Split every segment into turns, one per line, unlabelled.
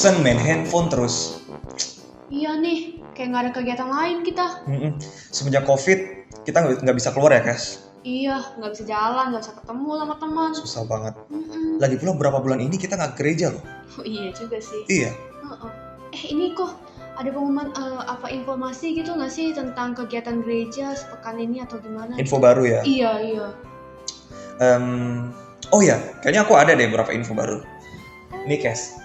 bosen main handphone terus.
Iya nih, kayak nggak ada kegiatan lain kita.
Semenjak COVID, kita nggak bisa keluar ya, Kes?
Iya, nggak bisa jalan, nggak bisa ketemu sama teman.
Susah banget. Lagi pula berapa bulan ini kita nggak ke gereja loh.
Oh iya juga sih.
Iya.
Ini kok ada pengumuman informasi gitu nggak sih tentang kegiatan gereja sepekan ini atau gimana?
Info baru ya?
Iya.
Oh ya, kayaknya aku ada deh beberapa info baru. Nih, Kes.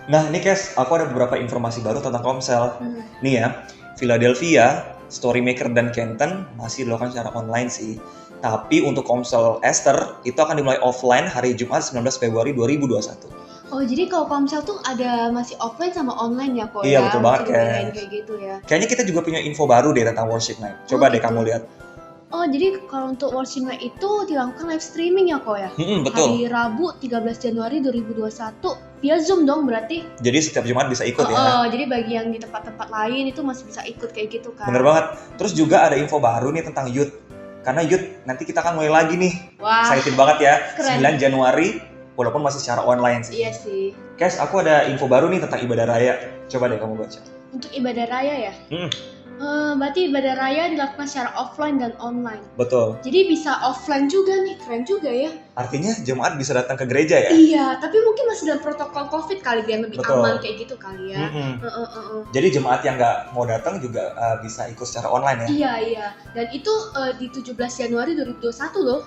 Nah, nih Kes, aku ada beberapa informasi baru tentang Komsel. Nih ya, Philadelphia, Storymaker, dan Kenton masih dilakukan secara online sih. Tapi untuk Komsel Esther, itu akan dimulai offline hari Jumat 19 Februari 2021.
Oh, jadi kalau Komsel tuh ada masih offline sama online ya kok?
Iya,
ya?
betul banget,
Kes. Kayak gitu ya.
Kayaknya kita juga punya info baru deh tentang Worship Night. Coba deh
gitu.
kamu lihat.
Oh, jadi kalau untuk Worship Night itu dilakukan live streaming ya kok ya?
Betul.
Hari Rabu 13 Januari 2021 via Zoom dong berarti?
Jadi setiap Jumat bisa ikut ya?
Jadi bagi yang di tempat-tempat lain itu masih bisa ikut kayak gitu kan?
Bener banget. Terus juga ada info baru nih tentang Youth. Karena Youth nanti kita akan mulai lagi nih.
Wah,
excited banget ya.
keren.
9 Januari, walaupun masih secara online sih.
Iya sih.
Kes, aku ada info baru nih tentang ibadah raya. Coba deh kamu baca.
Untuk ibadah raya ya? Berarti ibadah raya dilakukan secara offline dan online.
Betul.
Jadi bisa offline juga nih, keren juga ya.
Artinya jemaat bisa datang ke gereja ya?
Iya, tapi mungkin masih dalam protokol COVID kali biar lebih
Betul.
aman kayak gitu kali ya.
Jadi jemaat yang nggak mau datang juga bisa ikut secara online ya?
Iya. Dan itu di 17 Januari 2021 loh.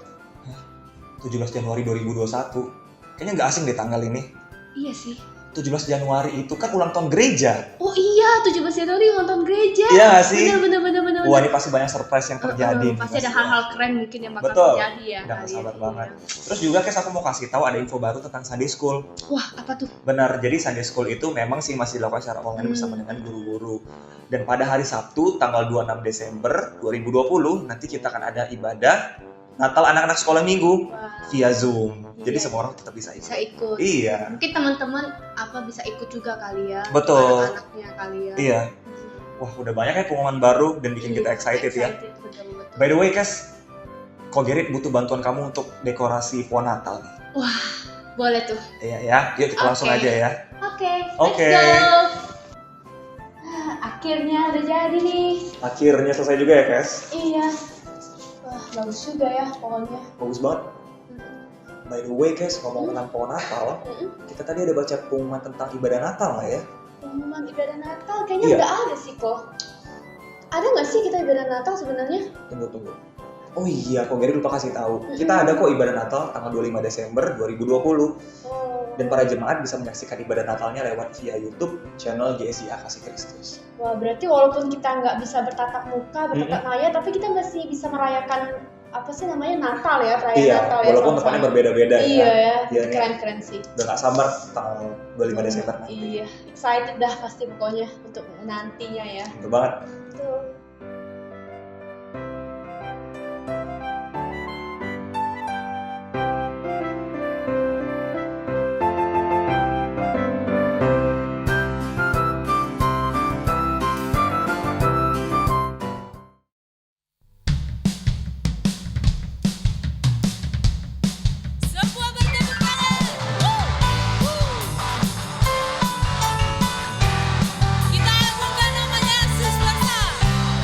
17 Januari 2021. Kayaknya nggak asing deh tanggal ini.
Iya sih.
17 Januari itu kan ulang tahun gereja.
Oh iya, 17 Januari ulang tahun gereja.
Iya nggak sih?
Bener.
Wah, ini pasti banyak surprise yang terjadi.
Pasti ada hal-hal keren mungkin yang bakal
Betul.
terjadi ya.
Udah gak
kali
sabar
ya.
banget. Terus juga Kes, aku mau kasih tahu ada info baru tentang Sunday School.
Wah, apa tuh?
Benar, jadi Sunday School itu memang sih masih dilakukan secara online bersama dengan guru-guru. Dan pada hari Sabtu, tanggal 26 Desember 2020, nanti kita akan ada ibadah Natal anak-anak sekolah minggu via Zoom. Jadi semua orang tetap bisa ikut.
Bisa ikut.
Iya.
Mungkin teman-teman bisa ikut juga kali ya.
Betul.
Anak-anaknya kali ya.
Iya. Wah, udah banyak ya pengumuman baru dan bikin kita excited ya.
Betul.
By the way, Kes, Ko Gerit butuh bantuan kamu untuk dekorasi pohon Natal nih.
Wah, boleh tuh.
Iya ya, yuk kita langsung aja ya.
Oke. Let's go. Akhirnya udah jadi nih.
Akhirnya selesai juga ya, Kes.
Iya. Wah, bagus juga ya pohonnya.
Bagus banget. By the way, Kes, ngomong tentang pohon Natal, kita tadi ada baca pengumuman tentang ibadah Natal nggak ya?
Pengumuman ibadah Natal kayaknya
Iya.
nggak ada sih kok. Ada nggak sih kita ibadah Natal sebenarnya?
Tunggu. Oh iya, kok Gary lupa kasih tahu. Kita ada kok ibadah Natal tanggal 25 Desember 2020. Dan para jemaat bisa menyaksikan ibadah Natalnya lewat via YouTube channel GSIA Kasih Kristus.
Wah, berarti walaupun kita nggak bisa bertatap muka, bertatap layar, tapi kita masih bisa merayakan Natal ya, perayaan
Iya,
Natal ya.
walaupun tempatnya berbeda-beda ya.
Iya ya,
Iya,
keren-keren sih.
Udah gak sabar tanggal 25 Desember nanti.
Iya, excited dah pasti pokoknya untuk nantinya ya.
Betul banget.
Betul.
Semua bertepuk tangan. Kita lakukan namanya Yesus bersama.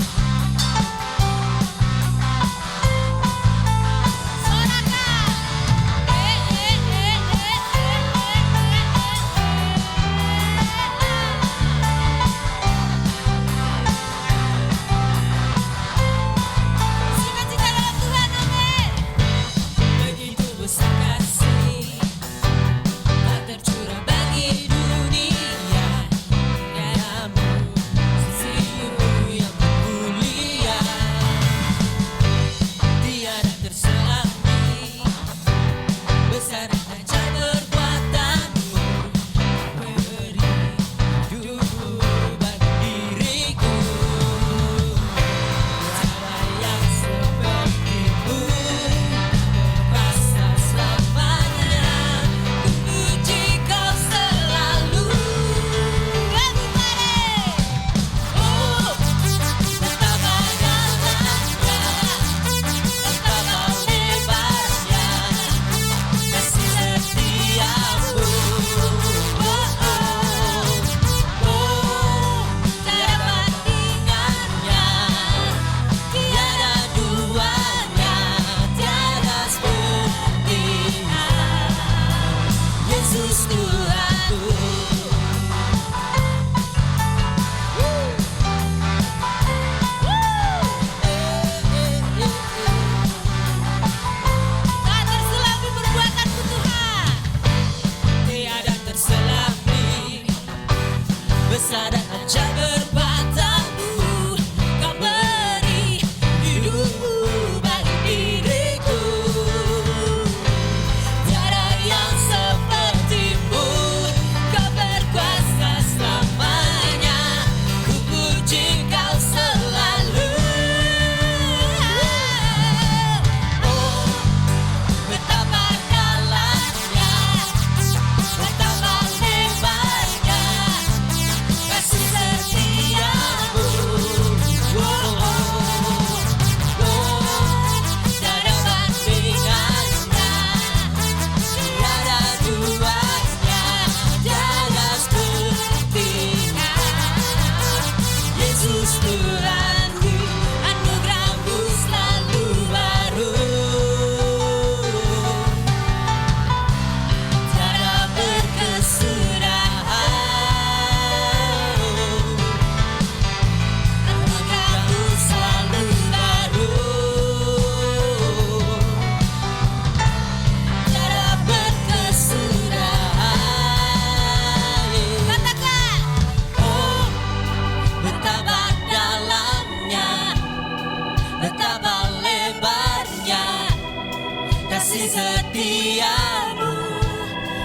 kasih setiamu.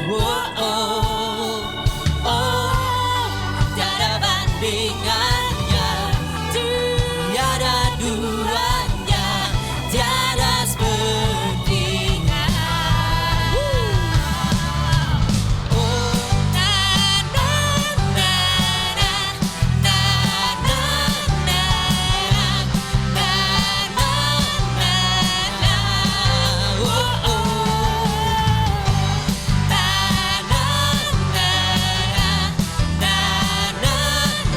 Oh, oh, oh, tiada bandingannya, tiada duanya, tiada sepertinya. Oh, na na na na na na na na na na na. Oh, oh, na na na na na na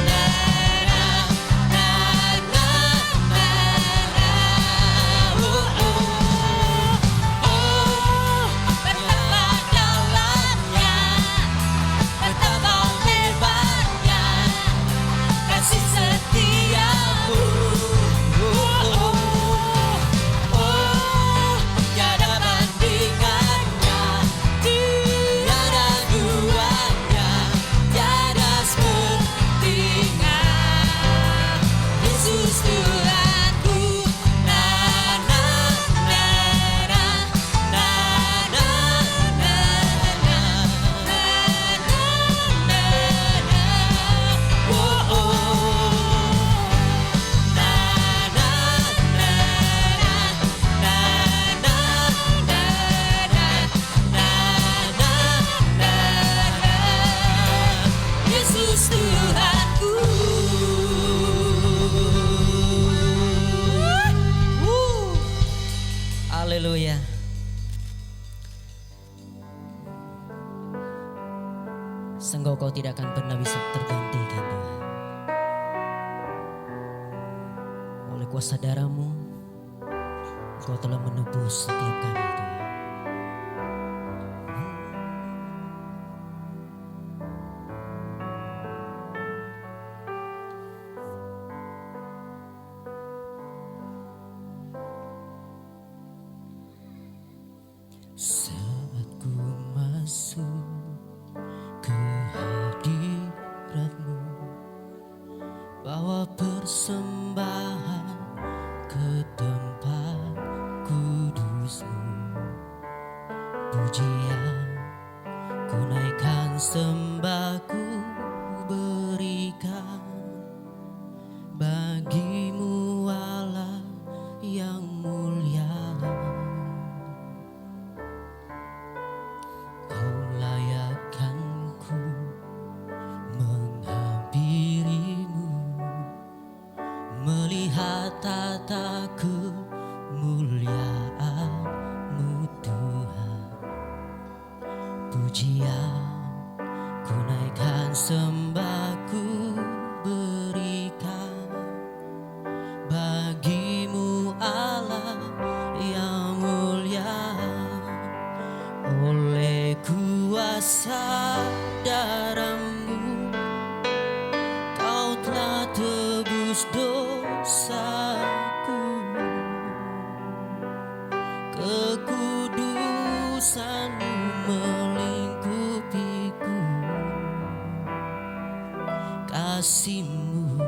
na na na na. Oh, oh, oh, betapa dalamnya, betapa lebarnya kasih setiamu. Oh, oh, oh, tiada bandingannya, tiada duanya, tiada sepertinya. Yesus Tuhanku, na na na na na na na na na na na. Oh, oh, na na na na na na na na na. Yesus Tuhanku. Haleluya. Sungguh kau tidak akan pernah bisa tergantikan Tuhan. Oleh kuasa darah-Mu, Kau telah menebus setiap kami Tuhan. Saat ku masuk ke hadirat-Mu, bawa persembahan ke tempat kudus-Mu. Pujian ku naikkan, sembah ku berikan bagi-Mu Allah yang mulia. Kau layakkan ku menghampiri-Mu, melihat tata kemuliaan-Mu Tuhan. Pujian ku naikkan, sembah ku berikan bagi-Mu Allah yang mulia. Oleh kuasa darah-Mu, Kau telah tebus dosaku. Kekudusan-Mu melingkupiku, kasih-Mu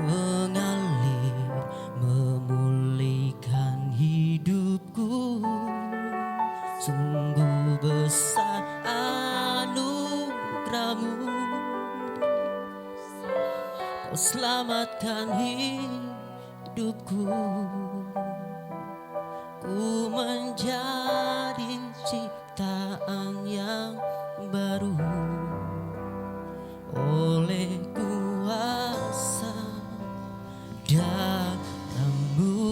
mengalir memulihkan hidupku. Sungguh besar anugerah-Mu, Kau selamatkan hidupku. Ku menjadi ciptaan yang baru oleh kuasa darah-Mu.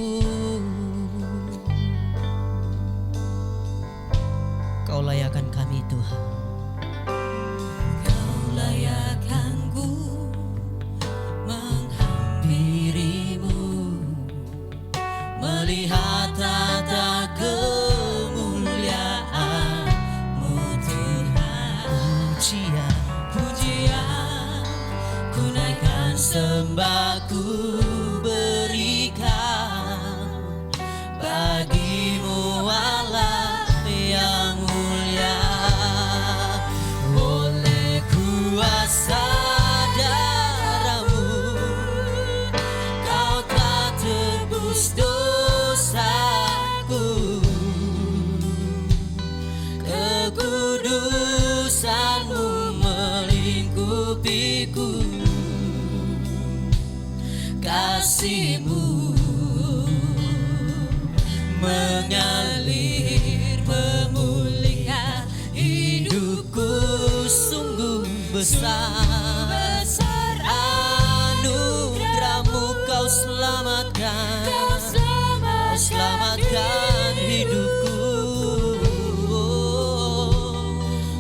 Kau layakkan kami Tuhan. Kau layakkan ku menghampiri-Mu, melihat tata kemuliaan-Mu Tuhan. Pujian, pujian ku naikkan, sembah ku berikan bagi-Mu Allah yang mulia. dosaku, kekudusanmu melingkupiku, kasihmu mengalir memulihkan hidupku, sungguh besar anugerahmu, kau selamatkan hidupku.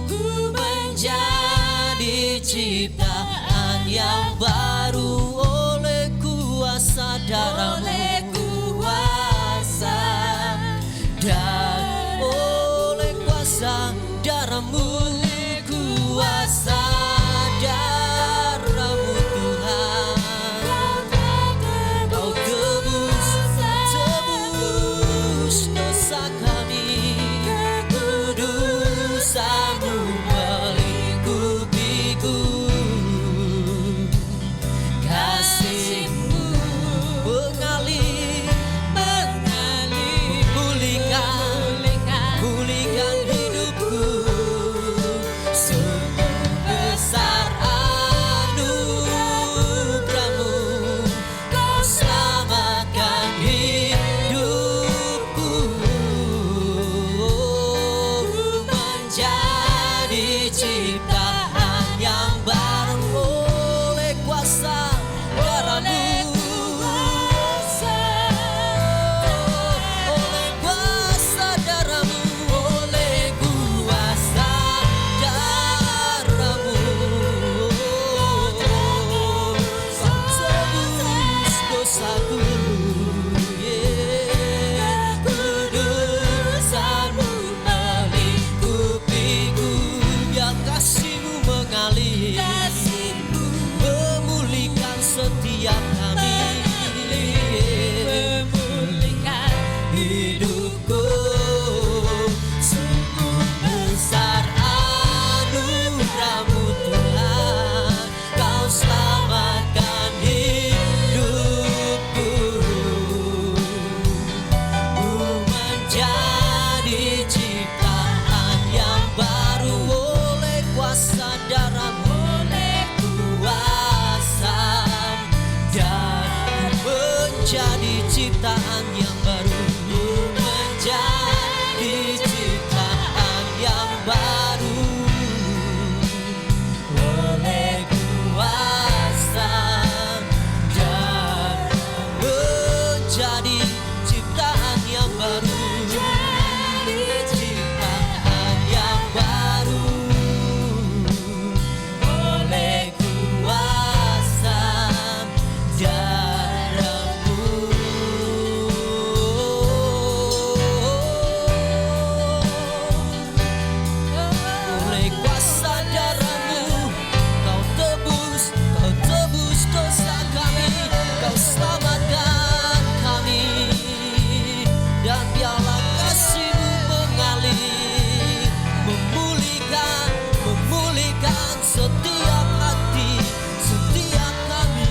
Ku menjadi ciptaan yang baru oleh kuasa darahmu, dan oleh kuasa darahmu, kuasa darahmu Tuhan, kau tebus dosa kami, kekudusanmu melingkupiku, kasihmu mengalir pulihkan hidupku, sungguh besar anugerahmu, kau selamatkan hidupku. Ku menjadi ciptaan yang baru oleh kuasa darahmu, oleh kuasa darahmu, oleh kuasa darahmu, kau tebus dosaku, kekudusanmu melingkupiku, ya kasihmu mengalir memulihkan setiap kami, memulihkan hidupku, sungguh besar anugerahmu Tuhan, kau selamatkan hidupku. Ku menjadi ciptaan yang baru oleh kuasa darahmu, oleh kuasa, dan menjadi ciptaan yang baru, menjadi ciptaan yang baru oleh kuasa, dan menjadi ciptaan yang baru, ciptaan yang baru oleh kuasa darahmu, oleh kuasa darahmu, kau tebus dosa kami, kau selamatkan kami, dan biarlah kasihmu mengalir memulihkan setiap hati, setiap kami.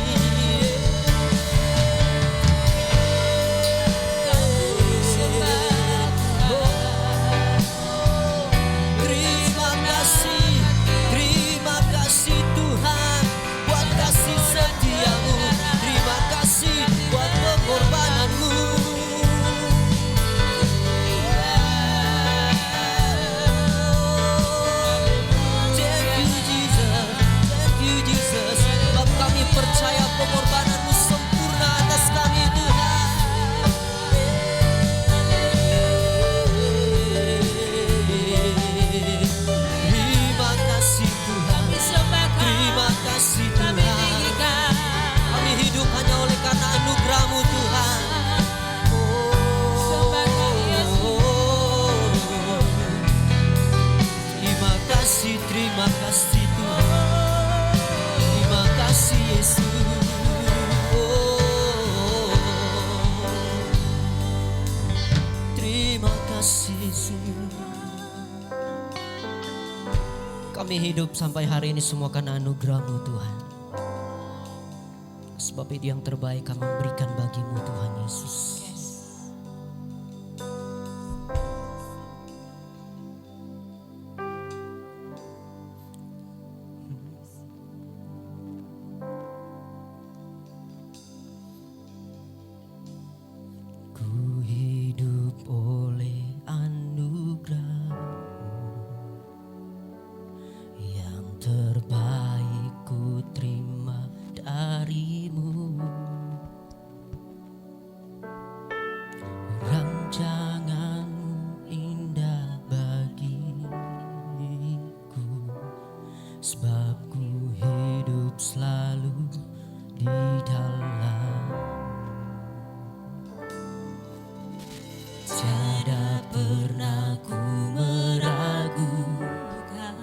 Terima kasih Tuhan buat kasih setiamu, terima kasih buat pengorbananmu. Thank you Jesus, sebab kami percaya pengorbananmu sempurna atas kami Tuhan. Terima kasih Tuhan, terima kasih Tuhan, kami hidup hanya oleh karena anugerah-Mu Tuhan. Terima kasih Tuhan, terima kasih Yesus. Terima kasih Yesus. Kami hidup sampai hari ini semua karena anugerah-Mu Tuhan. Sebab itu yang terbaik kami memberikan bagi-Mu Tuhan Yesus. selalu di dalam. Tiada pernah ku meragukan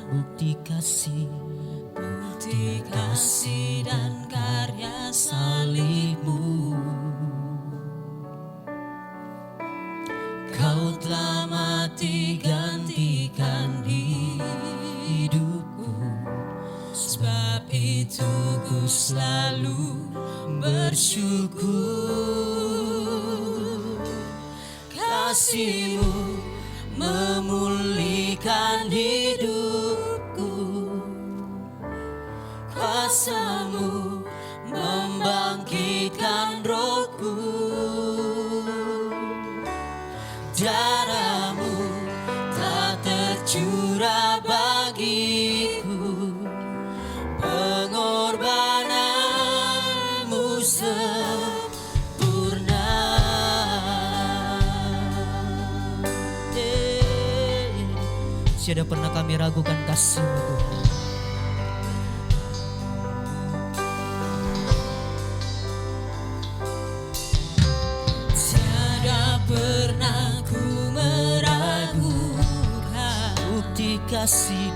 bukti kasih dan karya salibmu. Kau telah mati gantikan hidupku, sebab itu ku selalu bersyukur. Kasih-Mu memulihkan hidupku, kuasa-Mu membangkitkan rohku. Darah-Mu telah tercurah bagiku, pengorbanan-Mu sempurna. Tiada pernah kami ragukan kasih-Mu, Tuhan. Tiada pernah ku meragukan bukti kasih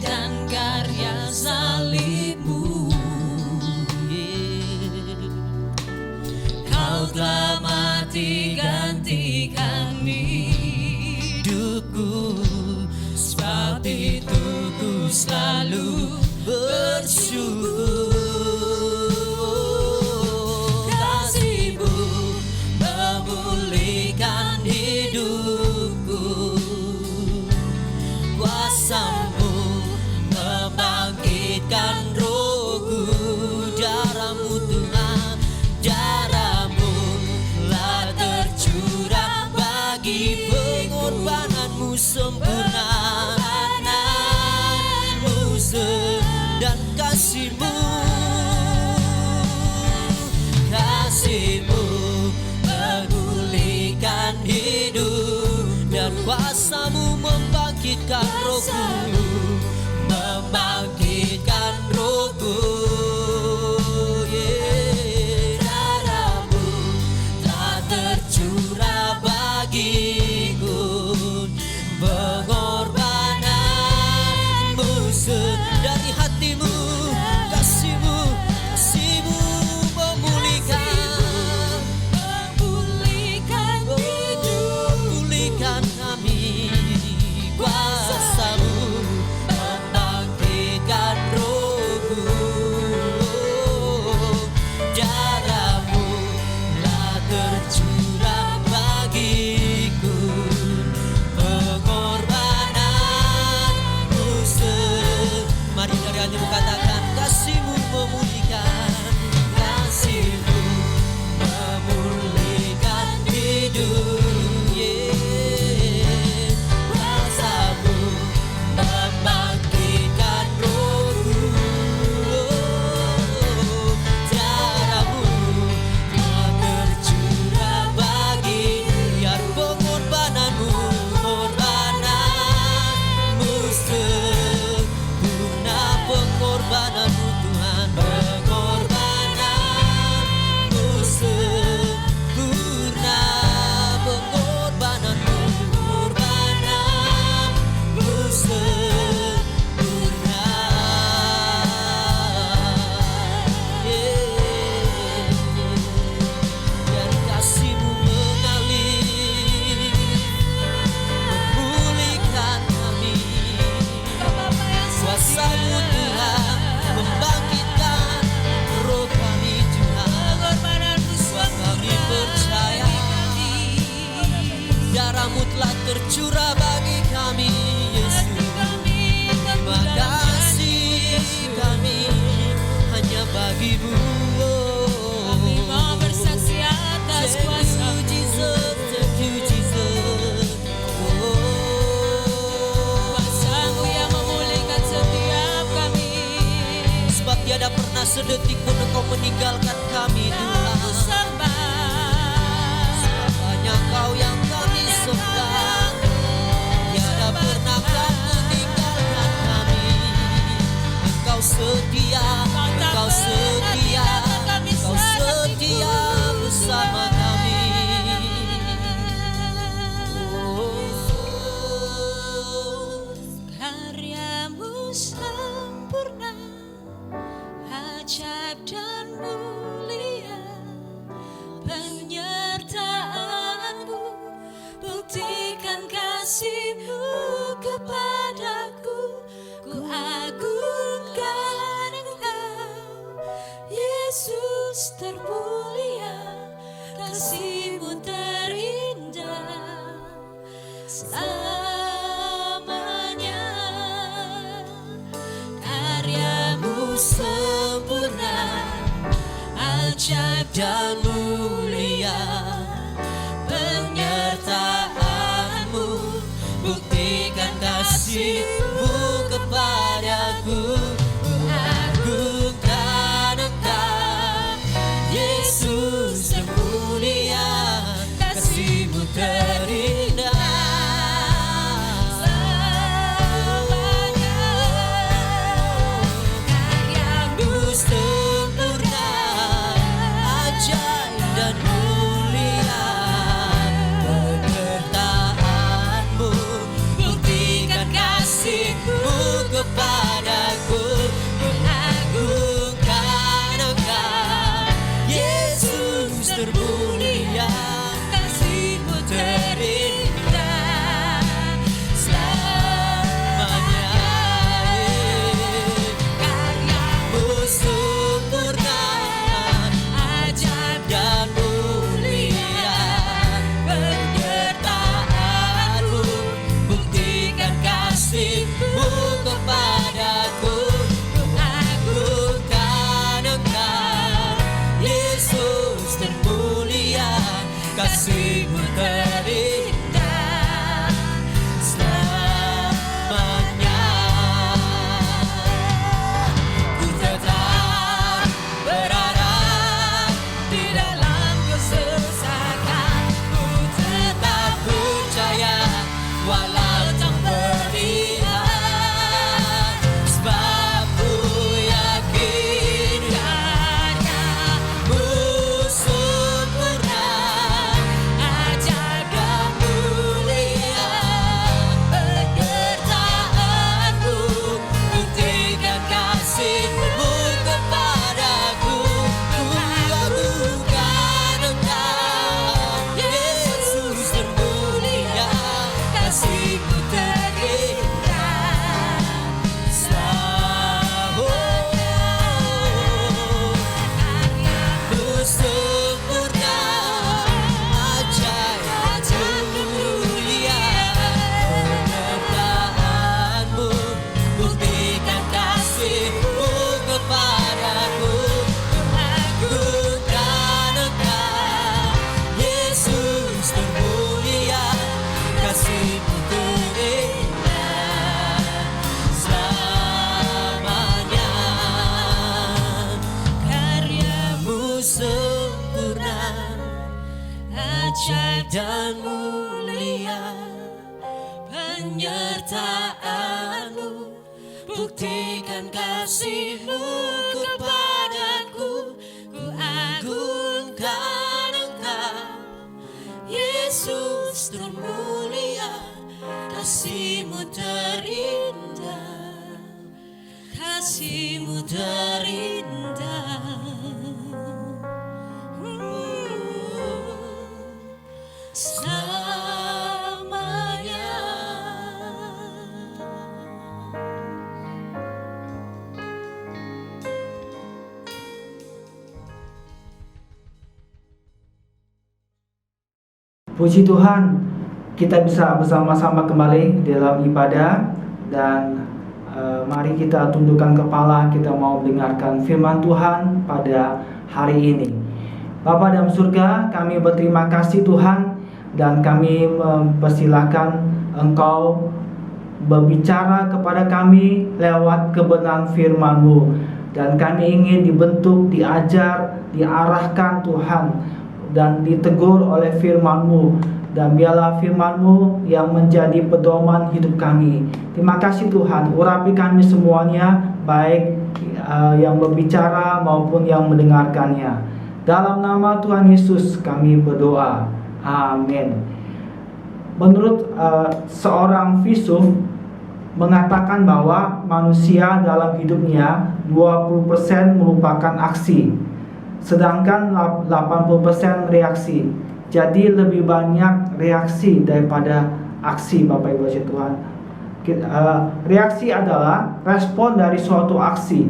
dan karya salibmu. Kau telah mati gantikan hidupku, sebab itu ku selalu bersyukur. Kasih-Mu memulihkan hidupku, kuasa-Mu membangkitkan rohku. Darah-Mu Tuhan, darah-Mu telah tercurah bagi pengorbanan-Mu sempurna. Dan kasih-Mu memulihkan hidup, dan kuasa-Mu membangkitkan rohku, membangkitkan rohku. Darah-Mu telah tercurah bagiku, pengorbanan-Mu dari hati-Mu. Kasih-Mu memulihkan hidup, pulihkan kami. Kuasa-Mu membangkitkan rohku. Darah-Mu telah tercurah bagiku, pengorbanan-Mu mari dari hatimu katakan, kasih-Mu memulihkan, kasih-Mu memulihkan hidup. Kuasa-Mu membangkitkan rohku. Darah-Mu telah tercurah bagi, biar pengorbanan-Mu sempurna. Pengorbanan-Mu Tuhan, pengorbanan-Mu sempurna. Pengorbanan-Mu sempurna. Biar kasih-Mu mengalir, memulihkan kami. Kuasa-Mu Tuhan membangkitkan roh kami Tuhan. Sebab kami percaya darah-Mu telah tercurah bagi kami, Yesus. Terima kasih kami hanya bagi-Mu.
Kami mau bersaksi atas kuasa-Mu.
Thank you Jesus.
Kuasa-Mu yang memulihkan setiap kami.
Sebab tiada pernah sedetik pun Engkau meninggalkan kami Tuhan.
Aku sembah.
Hanya Kau yang kami sembah. Tiada pernah
selamanya. Karyamu sempurna, ajaib dan mulia. Penyertaanmu buktikan kasih-Mu kepadaku. Ku agungkan Engkau, Yesus termulia, kasih-Mu terindah. Selamanya karya-Mu sempurna, ajaib dan mulia. Penyertaanmu buktikan kasih-Mu kepadaku. Ku agungkan Engkau, Yesus termulia, kasih-Mu terindah. Selamanya karya-Mu sempurna, ajaib dan mulia. Penyertaanmu buktikan kasih-Mu kepadaku. Ku agungkan Engkau, Yesus termulia, kasih-Mu terindah. Selamanya ku tetap berada di dalam kesesakan. Ku tetap percaya walau tak terlihat, sebab ku yakin karya-Mu sempurna, ajaib dan mulia. Penyertaanmu buktikan kasih-Mu kepadaku. Ku agungkan Engkau, Yesus termulia, kasih-Mu terindah. Selamanya karya-Mu sempurna, ajaib dan mulia. Penyertaanmu buktikan kasih-Mu kepadaku. Ku agungkan Engkau, Yesus termulia, kasih-Mu terindah. Selamanya karya-Mu sempurna, ajaib dan mulia. Penyertaanmu buktikan kasih-Mu kepadaku. Ku agungkan Engkau, Yesus termulia, kasih-Mu terindah, kasih-Mu terindah. Selamanya.
Puji Tuhan, kita bisa bersama-sama kembali dalam ibadah dan mari kita tundukkan kepala, kita mau mendengarkan firman Tuhan pada hari ini. Bapa dalam surga, kami berterima kasih Tuhan dan kami mempersilahkan Engkau berbicara kepada kami lewat kebenaran firman-Mu, dan kami ingin dibentuk, diajar, diarahkan Tuhan dan ditegur oleh firman-Mu, dan biarlah firman-Mu yang menjadi pedoman hidup kami. Terima kasih Tuhan, urapi kami semuanya, baik yang berbicara maupun yang mendengarkannya. Dalam nama Tuhan Yesus kami berdoa, amin. Menurut seorang filsuf mengatakan bahwa manusia dalam hidupnya 20% merupakan aksi, sedangkan 80% reaksi. Jadi lebih banyak reaksi daripada aksi, Bapak Ibu Tuhan. Reaksi adalah respon dari suatu aksi,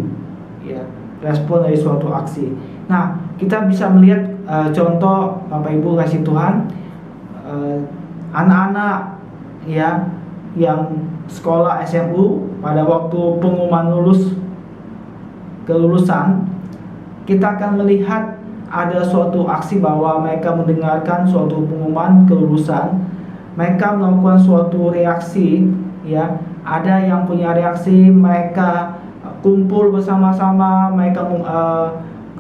ya, respon dari suatu aksi. Nah, kita bisa melihat contoh Bapak Ibu kasih Tuhan, anak-anak ya yang sekolah SMU pada waktu pengumuman kelulusan, kita akan melihat ada suatu aksi bahwa mereka mendengarkan suatu pengumuman kelulusan, mereka melakukan suatu reaksi, ya. Ada yang punya reaksi, mereka kumpul bersama-sama, mereka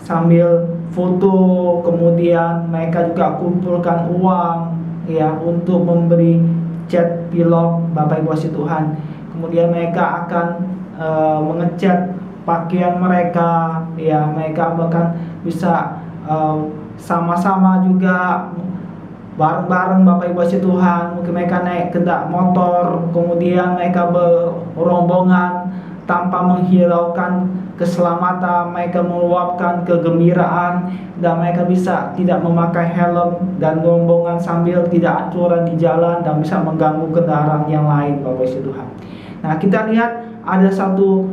sambil foto, kemudian mereka juga kumpulkan uang, ya, untuk memberi cat pilok Bapak Ibu kasih Tuhan. Kemudian mereka akan mengecat pakaian mereka, ya, mereka bahkan bisa sama-sama juga bareng-bareng Bapak Ibu kasih Tuhan. Mungkin mereka naik kendaraan motor, kemudian mereka berombongan tanpa menghiraukan keselamatan, mereka meluapkan kegembiraan, dan mereka bisa tidak memakai helm dan rombongan sambil tidak aturan di jalan dan bisa mengganggu kendaraan yang lain Bapak Ibu Tuhan. Nah, kita lihat ada satu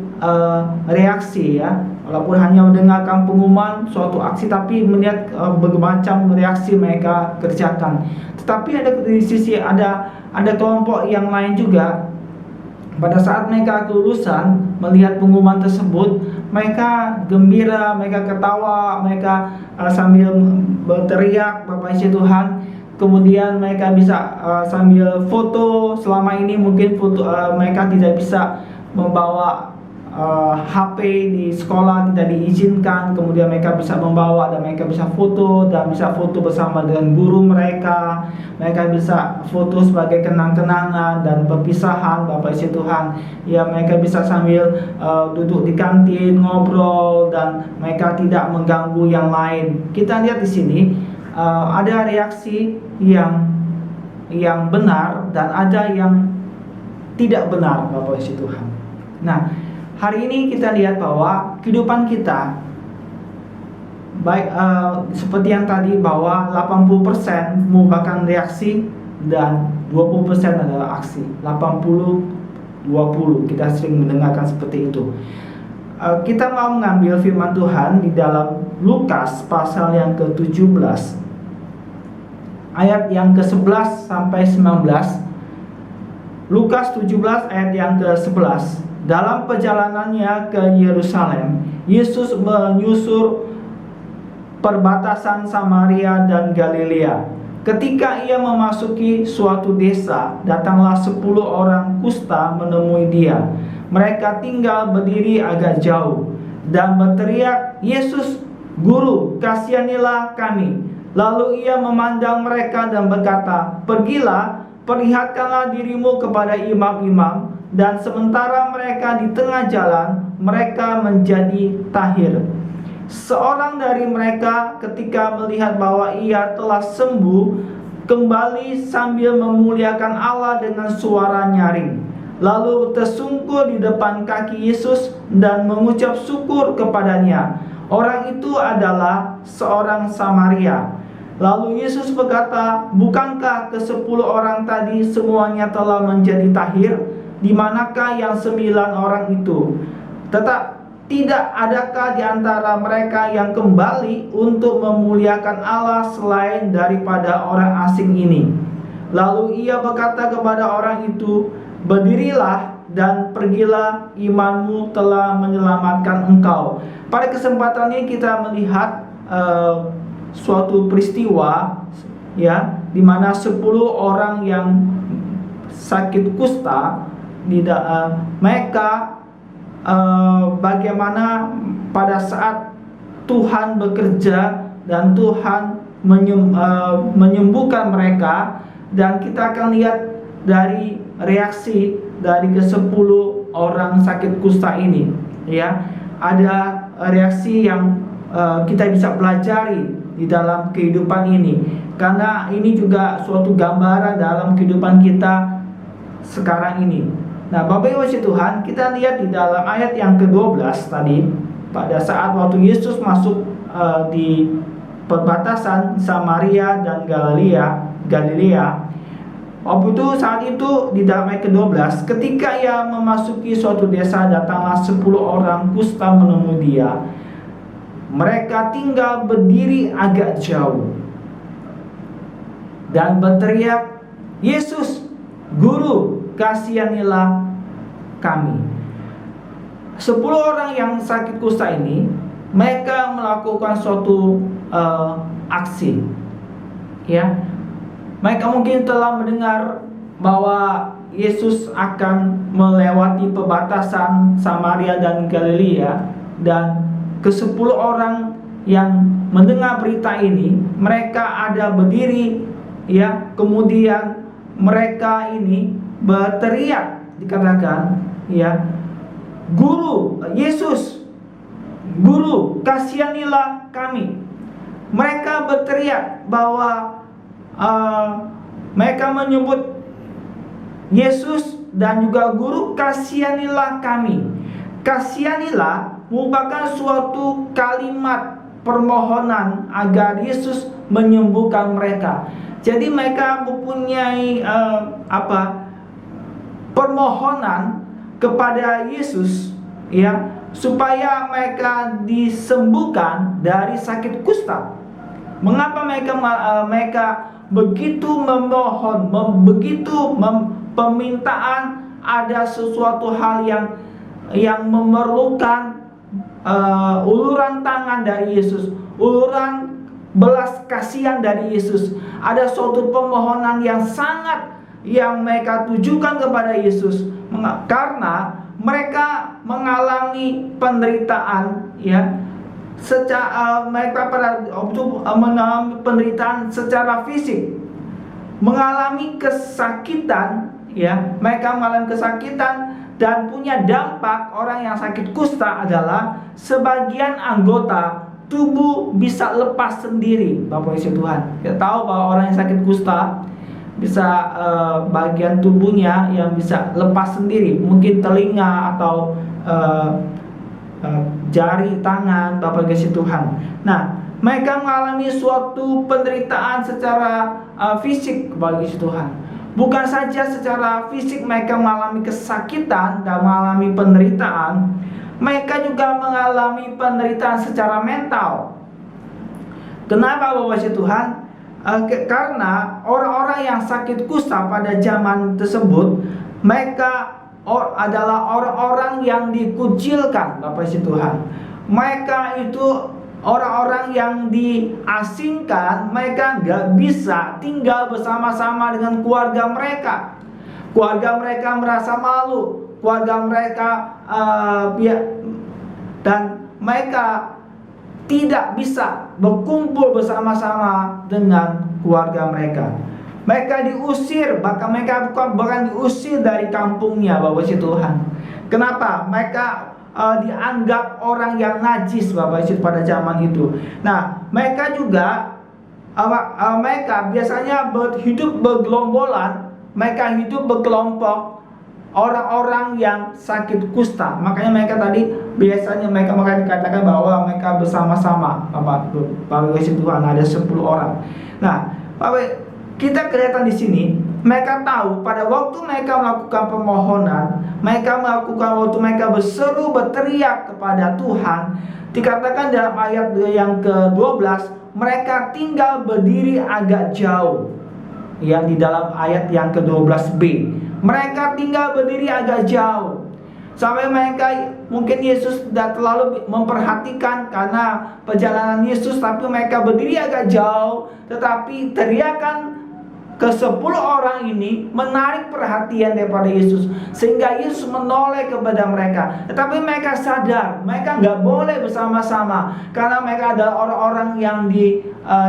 reaksi, ya, walaupun hanya mendengarkan pengumuman suatu aksi, tapi melihat bermacam reaksi mereka kerjakan. Tetapi ada di sisi ada kelompok yang lain juga. Pada saat mereka kelulusan melihat pengumuman tersebut, mereka gembira, mereka ketawa, mereka sambil berteriak Bapak Yesus Tuhan. Kemudian mereka bisa sambil foto. Selama ini mungkin foto mereka tidak bisa membawa HP di sekolah, tidak diizinkan. Kemudian mereka bisa membawa dan mereka bisa foto dan bisa foto bersama dengan guru mereka. Mereka bisa foto sebagai kenang-kenangan dan perpisahan Bapak Yesus Tuhan. Ya, mereka bisa sambil duduk di kantin ngobrol dan mereka tidak mengganggu yang lain. Kita lihat di sini ada reaksi yang benar dan ada yang tidak benar Bapak Yesus Tuhan. Nah, hari ini kita lihat bahwa kehidupan kita baik seperti yang tadi, bahwa 80% merupakan reaksi dan 20% adalah aksi. 80-20, kita sering mendengarkan seperti itu. Kita mau mengambil firman Tuhan di dalam Lukas pasal yang ke-17 ayat yang ke-11 sampai 19. Lukas 17 ayat yang ke-11. Dalam perjalanannya ke Yerusalem, Yesus menyusur perbatasan Samaria dan Galilea. Ketika ia memasuki suatu desa, datanglah 10 orang kusta menemui dia. Mereka tinggal berdiri agak jauh dan berteriak, "Yesus, Guru, kasihanilah kami." Lalu ia memandang mereka dan berkata, "Pergilah, perlihatkanlah dirimu kepada imam-imam." Dan sementara mereka di tengah jalan, mereka menjadi tahir. Seorang dari mereka ketika melihat bahwa ia telah sembuh, kembali sambil memuliakan Allah dengan suara nyaring. Lalu tersungkur di depan kaki Yesus dan mengucap syukur kepadanya. Orang itu adalah seorang Samaria. Lalu Yesus berkata, "Bukankah ke-10 orang tadi semuanya telah menjadi tahir? Di manakah yang 9 orang itu? Tidak adakah di antara mereka yang kembali untuk memuliakan Allah selain daripada orang asing ini?" Lalu ia berkata kepada orang itu, "Berdirilah dan pergilah, imanmu telah menyelamatkan engkau." Pada kesempatan ini kita melihat suatu peristiwa, ya, di mana 10 orang yang sakit kusta, mereka bagaimana pada saat Tuhan bekerja dan Tuhan menyembuhkan mereka. Dan kita akan lihat dari reaksi dari ke-10 orang sakit kusta ini, ya, ada reaksi yang kita bisa pelajari di dalam kehidupan ini, karena ini juga suatu gambaran dalam kehidupan kita sekarang ini. Nah, Bapak Ibu Tuhan, kita lihat di dalam ayat yang ke-12 tadi, pada saat waktu Yesus masuk di perbatasan Samaria dan Galilea. Saat itu di dalam ayat ke-12, ketika ia memasuki suatu desa, datanglah 10 orang kusta menemui dia. Mereka tinggal berdiri agak jauh dan berteriak, "Yesus, Guru, kasihanilah kami. 10 orang yang sakit kusta ini, mereka melakukan suatu aksi. Ya, mereka mungkin telah mendengar bahwa Yesus akan melewati perbatasan Samaria dan Galilea, dan ke-10 orang yang mendengar berita ini, mereka ada berdiri, ya, kemudian mereka ini berteriak, dikatakan, ya, Guru, Yesus, Guru, kasihanilah kami. Mereka berteriak bahwa mereka menyebut Yesus dan juga Guru, kasihanilah kami. Kasihanilah merupakan suatu kalimat permohonan agar Yesus menyembuhkan mereka. Jadi mereka mempunyai permohonan kepada Yesus, ya, supaya mereka disembuhkan dari sakit kusta. Mengapa mereka begitu memohon, begitu permintaan ada sesuatu hal yang memerlukan uluran tangan dari Yesus, uluran belas kasihan dari Yesus. Ada suatu permohonan yang sangat yang mereka tujukan kepada Yesus, karena mereka mengalami penderitaan, ya, mereka mengalami penderitaan secara fisik, mengalami kesakitan, ya, mereka mengalami kesakitan. Dan punya dampak, orang yang sakit kusta adalah sebagian anggota tubuh bisa lepas sendiri. Bapak Yesus Tuhan, kita tahu bahwa orang yang sakit kusta bisa bagian tubuhnya yang bisa lepas sendiri, mungkin telinga atau jari tangan. Bapak Yesus Tuhan, nah, mereka mengalami suatu penderitaan secara fisik. Bapak Yesus Tuhan, bukan saja secara fisik mereka mengalami kesakitan dan mengalami penderitaan, mereka juga mengalami penderitaan secara mental. Kenapa Bapak Yesus Tuhan? Karena orang-orang yang sakit kusta pada zaman tersebut, mereka adalah orang-orang yang dikucilkan. Bapak Yesus Tuhan, mereka itu orang-orang yang diasingkan. Mereka gak bisa tinggal bersama-sama dengan keluarga mereka. Keluarga mereka merasa malu, keluarga mereka dan mereka tidak bisa berkumpul bersama-sama dengan keluarga mereka. Mereka diusir, bahkan mereka bukan diusir dari kampungnya. Bapak Yesus Tuhan, kenapa? Mereka dianggap orang yang najis, Bapak Yesus, pada zaman itu. Nah, mereka juga mereka biasanya hidup bergelombolan, mereka hidup berkelompok, orang-orang yang sakit kusta. Makanya mereka tadi biasanya mereka dikatakan bahwa mereka bersama-sama. Bapak Yesus Tuhan, ada 10 orang. Nah, kita kelihatan di sini, mereka tahu pada waktu mereka melakukan permohonan, mereka melakukan waktu mereka berseru, berteriak kepada Tuhan, dikatakan dalam ayat yang ke-12, mereka tinggal berdiri agak jauh. Ya, di dalam ayat yang ke-12b, mereka tinggal berdiri agak jauh. Sampai mereka, mungkin Yesus tidak terlalu memperhatikan karena perjalanan Yesus, tapi mereka berdiri agak jauh. Tetapi teriakan ke-10 orang ini menarik perhatian daripada Yesus, sehingga Yesus menoleh kepada mereka. Tetapi mereka sadar mereka nggak boleh bersama-sama, karena mereka adalah orang-orang yang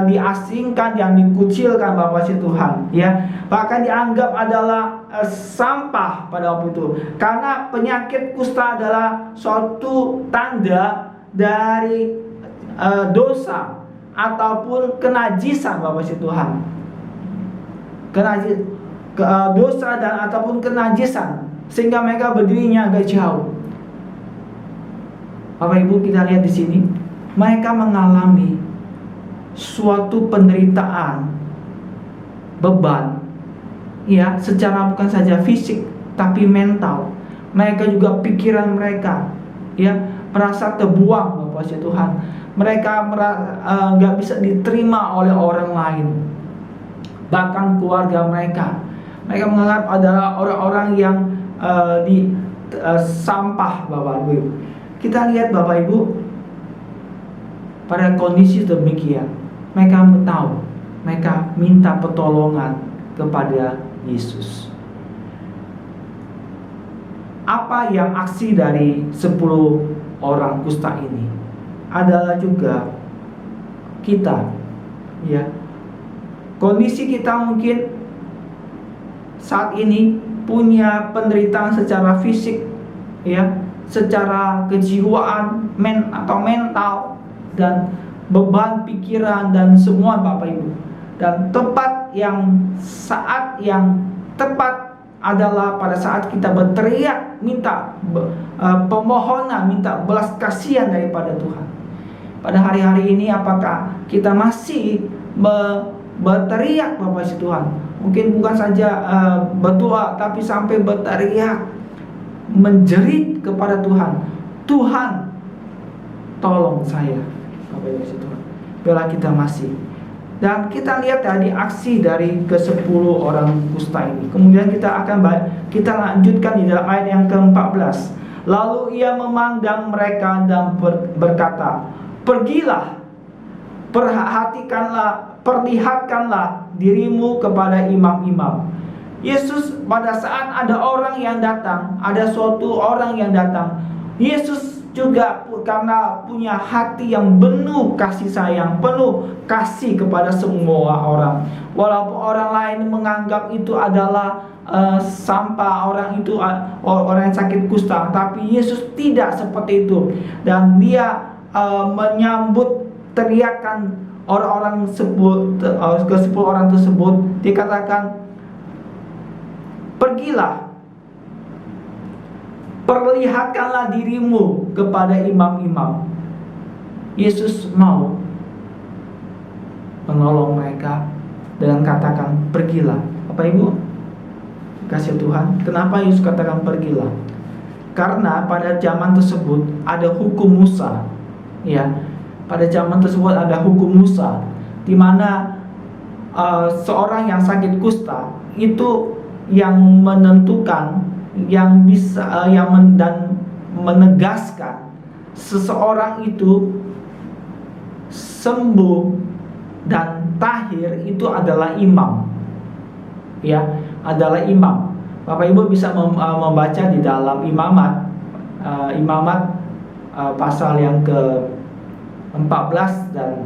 diasingkan, yang dikucilkan, Bapak Yesus Tuhan, ya. Bahkan dianggap adalah sampah pada waktu itu, karena penyakit kusta adalah suatu tanda dari dosa ataupun kenajisan, Bapak Yesus Tuhan. Dosa dan ataupun kenajisan, sehingga mereka berdirinya agak jauh. Bapak Ibu, kita lihat di sini, mereka mengalami suatu penderitaan, beban, ya, secara bukan saja fisik tapi mental. Mereka juga pikiran mereka, ya, merasa terbuang, Bapak Tuhan. Mereka nggak bisa diterima oleh orang lain, bahkan keluarga mereka. Mereka menganggap adalah orang-orang yang sampah, Bapak Ibu. Kita lihat Bapak Ibu, pada kondisi demikian, mereka tahu, mereka minta pertolongan kepada Yesus. Apa yang aksi dari 10 orang kusta ini adalah juga kita, ya. Kondisi kita mungkin saat ini punya penderitaan secara fisik, ya, secara kejiwaan, atau mental, dan beban pikiran dan semua Bapak Ibu. Dan saat yang tepat adalah pada saat kita berteriak minta pemohonan, minta belas kasihan daripada Tuhan. Pada hari-hari ini apakah kita masih berteriak Bapak Tuhan? Mungkin bukan saja berdoa, tapi sampai berteriak, menjerit kepada Tuhan. Tuhan, tolong saya, Bapak Ibu Tuhan. Bila kita masih. Dan kita lihat tadi aksi dari ke-10 orang kusta ini. Kemudian kita lanjutkan di dalam ayat yang ke-14. Lalu ia memandang mereka dan berkata, pergilah, perlihatkanlah dirimu kepada imam-imam. Yesus pada saat ada orang yang datang, ada suatu orang yang datang, Yesus juga karena punya hati yang penuh kasih sayang, penuh kasih kepada semua orang. Walaupun orang lain menganggap itu adalah sampah, orang itu orang yang sakit kusta, tapi Yesus tidak seperti itu. Dan dia menyambut teriakan orang-orang ke-10 orang tersebut. Dia katakan, pergilah, perlihatkanlah dirimu kepada imam-imam. Yesus mau menolong mereka dengan katakan pergilah. Bapak Ibu, kasih Tuhan, kenapa Yesus katakan pergilah? Karena pada zaman tersebut ada hukum Musa, ya. Pada zaman tersebut ada hukum Musa, di mana seorang yang sakit kusta itu yang menentukan, yang bisa dan menegaskan seseorang itu sembuh dan tahir itu adalah imam, ya, adalah imam. Bapak Ibu bisa membaca di dalam Imamat, pasal yang ke-14 dan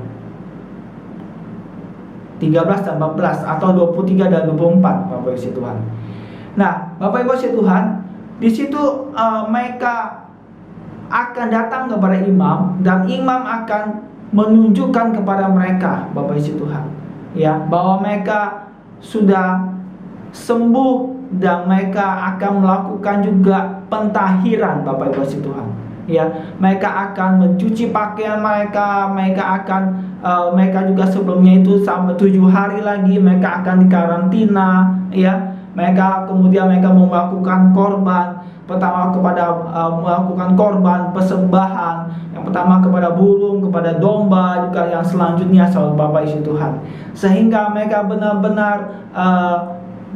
13 dan 14 atau 23 dan 24, Bapak Ibu Tuhan. Nah, Bapak Ibu Tuhan, di situ mereka akan datang kepada imam dan imam akan menunjukkan kepada mereka, Bapak Ibu Tuhan, ya, bahwa mereka sudah sembuh dan mereka akan melakukan juga pentahiran, Bapak Ibu Tuhan. Ya, mereka akan mencuci pakaian mereka, mereka juga sebelumnya itu sampai 7 hari lagi mereka akan dikarantina, ya. Kemudian mereka melakukan korban, pertama melakukan korban persembahan, yang pertama kepada burung, kepada domba, juga yang selanjutnya saudara Bapak Ibu Tuhan, sehingga mereka benar-benar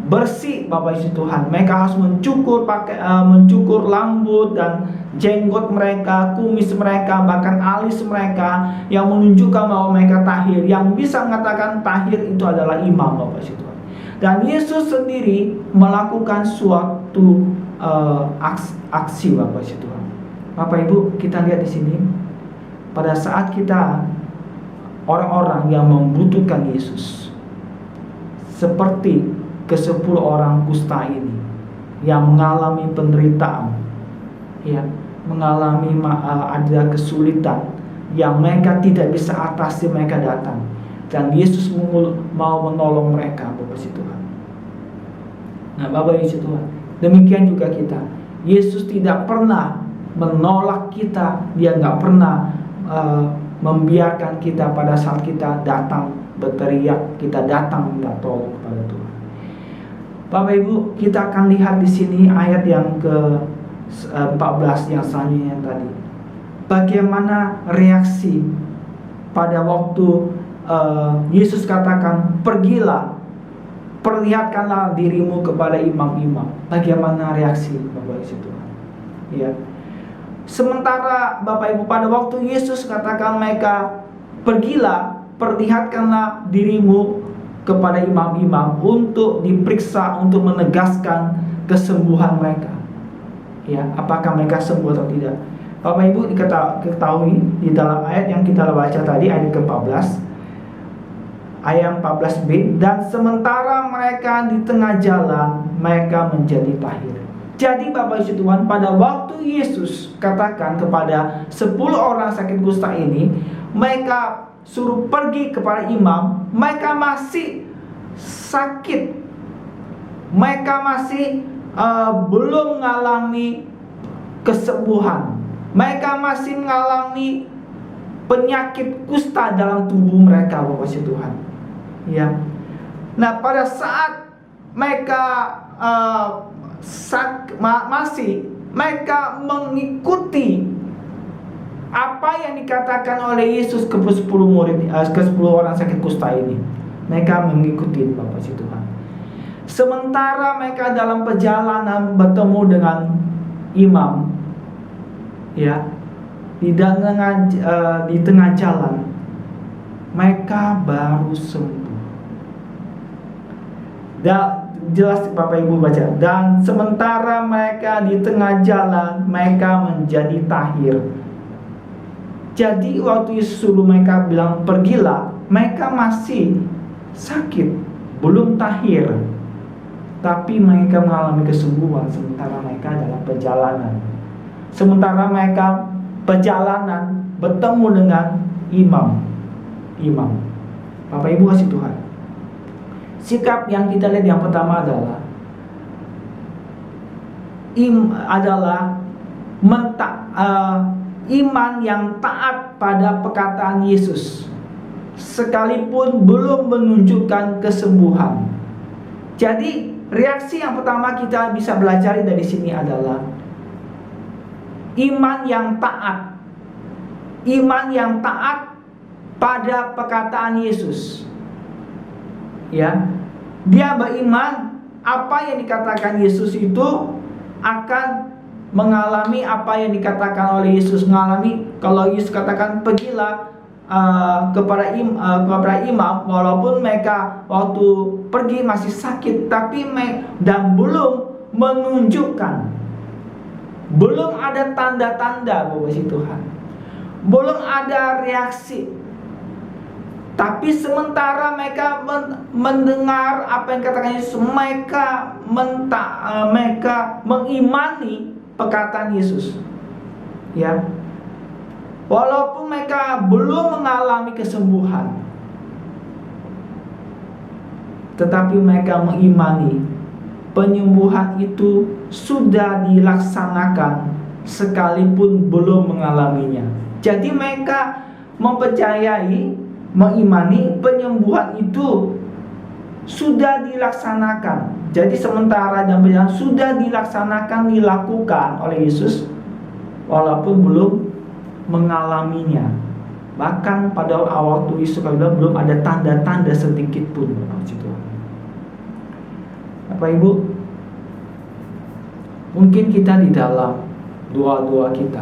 bersih, Bapak Ibu Tuhan. Mereka harus mencukur rambut dan jenggot mereka, kumis mereka, bahkan alis mereka, yang menunjukkan bahwa mereka tahir. Yang bisa mengatakan tahir itu adalah imam, Bapak Ibu Tuhan. Dan Yesus sendiri melakukan suatu aksi, Bapak Ibu Tuhan. Bapak Ibu, kita lihat di sini, pada saat kita orang-orang yang membutuhkan Yesus, seperti ke-10 orang kusta ini yang mengalami penderitaan, ya, mengalami ada kesulitan yang mereka tidak bisa atasi, mereka datang dan Yesus mau menolong mereka, Bapak Tuhan. Nah, Bapak Ibu Tuhan, demikian juga kita. Yesus tidak pernah menolak kita, dia nggak pernah membiarkan kita pada saat kita datang berteriak, kita datang minta tolong kepada Tuhan. Bapak Ibu, kita akan lihat di sini ayat yang ke-14 yang selanjutnya tadi. Bagaimana reaksi pada waktu Yesus katakan pergilah, perlihatkanlah dirimu kepada imam-imam. Bagaimana reaksi Bapak Ibu Tuhan? Ya. Sementara Bapak Ibu pada waktu Yesus katakan mereka, pergilah, perlihatkanlah dirimu kepada imam-imam untuk diperiksa, untuk menegaskan kesembuhan mereka. Ya, apakah mereka sembuh atau tidak? Bapak Ibu ketahui di dalam ayat yang kita baca tadi, ayat ke-14, ayat 14b, dan sementara mereka di tengah jalan, mereka menjadi tahir. Jadi Bapak Ibu Tuhan, pada waktu Yesus katakan kepada 10 orang sakit kusta ini, mereka suruh pergi kepada imam, mereka masih sakit, mereka masih belum mengalami kesembuhan, mereka masih mengalami penyakit kusta dalam tubuh mereka, Bapak Ibu Tuhan. Ya. Nah, pada saat mereka mereka mengikuti apa yang dikatakan oleh Yesus ke 10 murid, ke 10 orang sakit kusta ini. Mereka mengikuti Bapak Tuhan. Sementara mereka dalam perjalanan bertemu dengan imam, ya, di tengah jalan, mereka baru sembuh. Jelas Bapak Ibu baca, dan sementara mereka di tengah jalan, mereka menjadi tahir. Jadi waktu Yesus suruh mereka bilang pergilah, mereka masih sakit, belum tahir, tapi mereka mengalami kesembuhan sementara mereka dalam perjalanan. Sementara mereka perjalanan bertemu dengan imam. Bapak Ibu kasih Tuhan, sikap yang kita lihat yang pertama adalah iman yang taat pada perkataan Yesus, sekalipun belum menunjukkan kesembuhan. Jadi reaksi yang pertama kita bisa belajar dari sini adalah iman yang taat. Iman yang taat pada perkataan Yesus. Ya, dia beriman apa yang dikatakan Yesus itu akan mengalami apa yang dikatakan oleh Yesus. Mengalami, kalau Yesus katakan pergilah kepada imam, walaupun mereka waktu pergi masih sakit, tapi dan belum menunjukkan, belum ada tanda-tanda bahwa si Tuhan, belum ada reaksi. Tapi sementara mereka mendengar apa yang dikatakan Yesus, mereka mengimani perkataan Yesus. Ya. Walaupun mereka belum mengalami kesembuhan, tetapi mereka mengimani penyembuhan itu sudah dilaksanakan sekalipun belum mengalaminya. Jadi mereka mempercayai, mengimani penyembuhan itu sudah dilaksanakan. Jadi sementara dan perjalanan sudah dilakukan oleh Yesus, walaupun belum mengalaminya. Bahkan pada awal waktu Yesus bilang belum ada tanda-tanda sedikit pun. Bapak Ibu, mungkin kita di dalam doa-doa kita,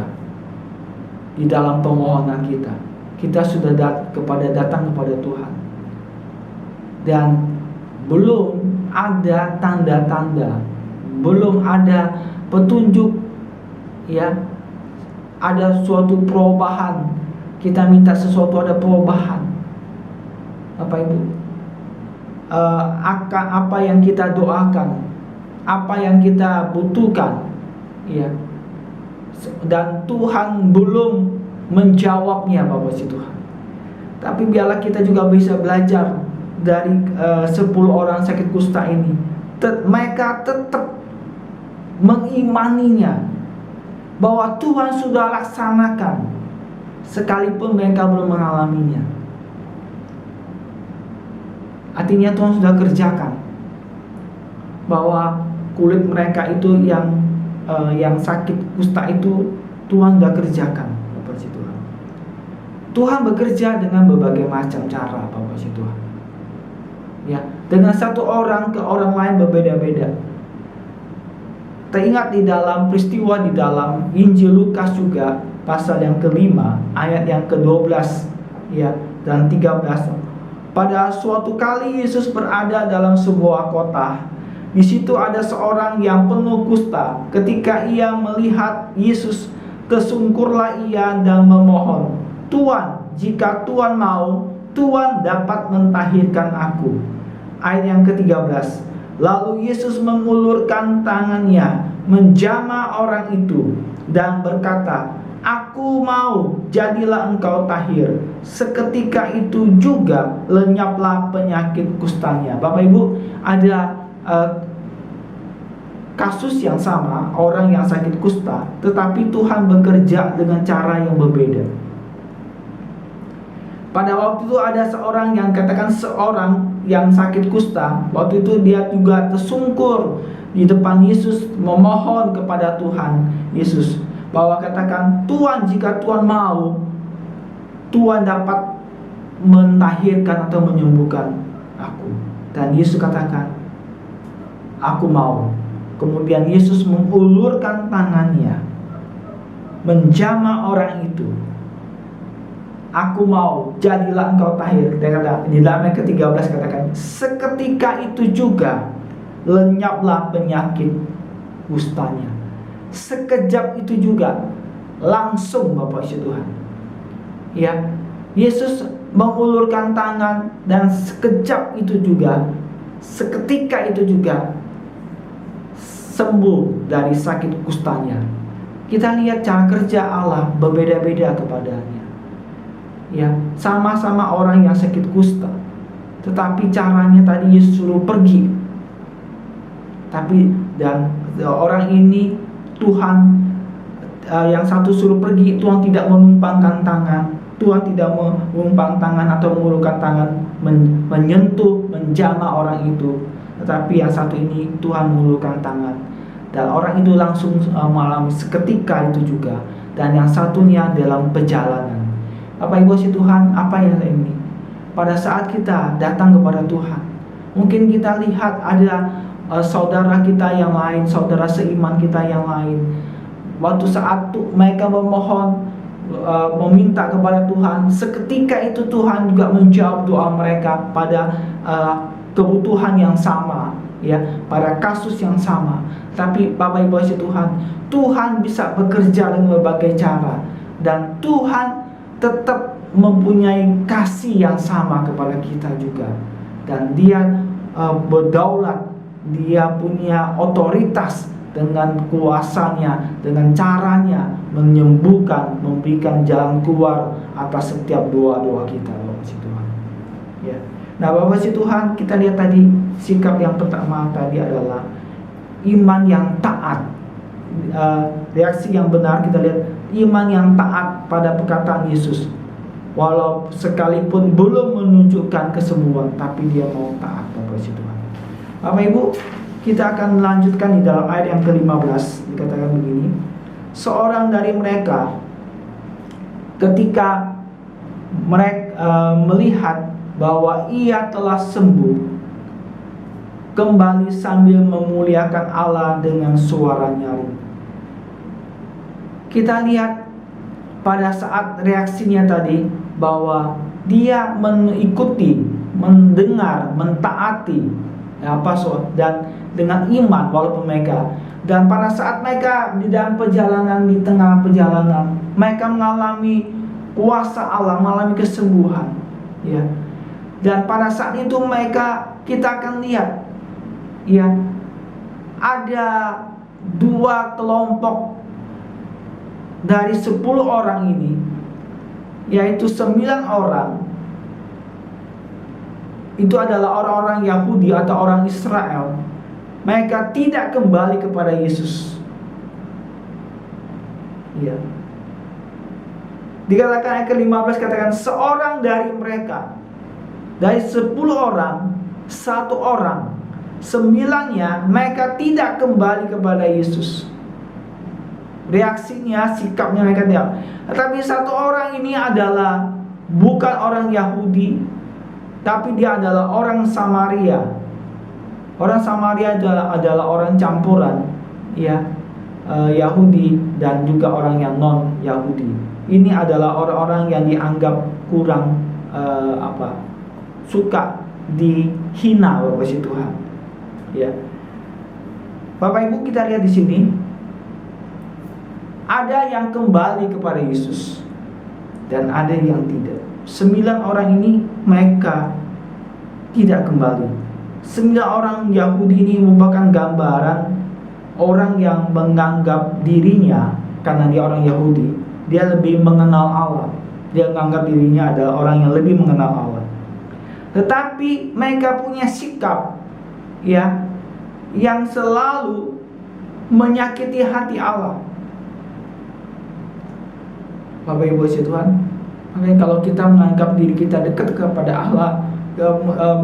di dalam permohonan kita sudah datang kepada Tuhan, dan belum ada tanda-tanda, belum ada petunjuk, ya, ada suatu perubahan. Kita minta sesuatu ada perubahan, Bapak Ibu. Apa yang kita doakan, apa yang kita butuhkan, ya, dan Tuhan belum menjawabnya, Bapak Tuhan. Tapi biarlah kita juga bisa belajar dari 10 orang sakit kusta ini. Mereka tetap mengimaninya bahwa Tuhan sudah laksanakan, sekalipun mereka belum mengalaminya. Artinya Tuhan sudah kerjakan, bahwa kulit mereka itu yang sakit kusta itu Tuhan sudah kerjakan. Tuhan bekerja dengan berbagai macam cara, Bapak Tuhan. Ya, dengan satu orang ke orang lain berbeda-beda. Teringat di dalam peristiwa di dalam Injil Lukas juga pasal yang kelima ayat yang ke-12 ya dan 13. Pada suatu kali Yesus berada dalam sebuah kota. Di situ ada seorang yang penuh kusta. Ketika ia melihat Yesus, tersungkurlah ia dan memohon, "Tuan, jika Tuan mau, Tuan dapat mentahirkan aku." Ayat yang ke-13. Lalu Yesus mengulurkan tangannya, menjamah orang itu dan berkata, "Aku mau, jadilah engkau tahir." Seketika itu juga lenyaplah penyakit kustanya. Bapak Ibu, ada kasus yang sama, orang yang sakit kusta, tetapi Tuhan bekerja dengan cara yang berbeda. Pada waktu itu ada seorang yang sakit kusta. Waktu itu dia juga tersungkur di depan Yesus, memohon kepada Tuhan Yesus bahwa katakan, "Tuhan, jika Tuhan mau, Tuhan dapat mentahirkan atau menyembuhkan aku." Dan Yesus katakan, "Aku mau." Kemudian Yesus mengulurkan tangannya, menjamah orang itu. "Aku mau, jadilah engkau tahir." Dia kata, di dalam ayat ke-13 katakan, seketika itu juga lenyaplah penyakit kustanya. Sekejap itu juga, langsung Bapak Ibu Tuhan. Ya, Yesus mengulurkan tangan dan sekejap itu juga, seketika itu juga sembuh dari sakit kustanya. Kita lihat cara kerja Allah berbeda-beda kepadanya. Ya, sama-sama orang yang sakit kusta, tetapi caranya tadi Yesus suruh pergi. Dan orang ini Tuhan yang satu suruh pergi, Tuhan tidak menumpangkan tangan. Tuhan tidak menumpang tangan atau mengulurkan tangan menyentuh, menjamah orang itu. Tetapi yang satu ini Tuhan mengulurkan tangan, dan orang itu langsung mengalami seketika itu juga. Dan yang satunya dalam perjalanan. Bapak Ibu si Tuhan, apa yang ini? Pada saat kita datang kepada Tuhan, mungkin kita lihat ada saudara kita yang lain, saudara seiman kita yang lain. Waktu saat mereka memohon, meminta kepada Tuhan, seketika itu Tuhan juga menjawab doa mereka pada kebutuhan yang sama, ya, pada kasus yang sama. Tapi Bapak Ibu si Tuhan, Tuhan bisa bekerja dengan berbagai cara, dan Tuhan tetap mempunyai kasih yang sama kepada kita juga. Dan Dia berdaulat, Dia punya otoritas dengan kuasanya, dengan caranya menyembuhkan, memberikan jalan keluar atas setiap doa-doa kita, Bapak si Tuhan. Ya. Nah, Bapak si Tuhan, kita lihat tadi sikap yang pertama tadi adalah iman yang taat. Reaksi yang benar kita lihat iman yang taat pada perkataan Yesus. Walau sekalipun belum menunjukkan kesembuhan, tapi dia mau taat, Bapak si Tuhan. Bapak Ibu, kita akan melanjutkan di dalam ayat yang ke-15. Dikatakan begini, seorang dari mereka ketika mereka melihat bahwa ia telah sembuh, kembali sambil memuliakan Allah dengan suara nyaring. Kita lihat pada saat reaksinya tadi bahwa dia mengikuti, mendengar, mentaati dan dengan iman walaupun mereka. Dan pada saat mereka di dalam perjalanan, di tengah perjalanan, mereka mengalami kuasa Allah, mengalami kesembuhan, ya. Dan pada saat itu kita akan lihat, ya, ada 2 kelompok dari 10 orang ini, yaitu 9 orang itu adalah orang-orang Yahudi atau orang Israel. Mereka tidak kembali kepada Yesus. Ya. Dikatakan ayat ke-15, katakan seorang dari mereka, dari 10 orang, 1 orang, 9-nya mereka tidak kembali kepada Yesus. Reaksinya, sikapnya mereka tidak. Tetapi 1 orang ini adalah bukan orang Yahudi, tapi dia adalah orang Samaria. Orang Samaria adalah orang campuran, ya, Yahudi dan juga orang yang non Yahudi. Ini adalah orang-orang yang dianggap kurang suka dihina oleh Tuhan. Ya, Bapak Ibu, kita lihat di sini ada yang kembali kepada Yesus dan ada yang tidak. 9 orang ini mereka tidak kembali. 9 orang Yahudi ini merupakan gambaran orang yang menganggap dirinya, karena dia orang Yahudi, dia lebih mengenal Allah. Dia menganggap dirinya adalah orang yang lebih mengenal Allah. Tetapi mereka punya sikap, ya, yang selalu menyakiti hati Allah. Bapak Ibu Tuhan, makanya kalau kita menganggap diri kita dekat kepada Allah,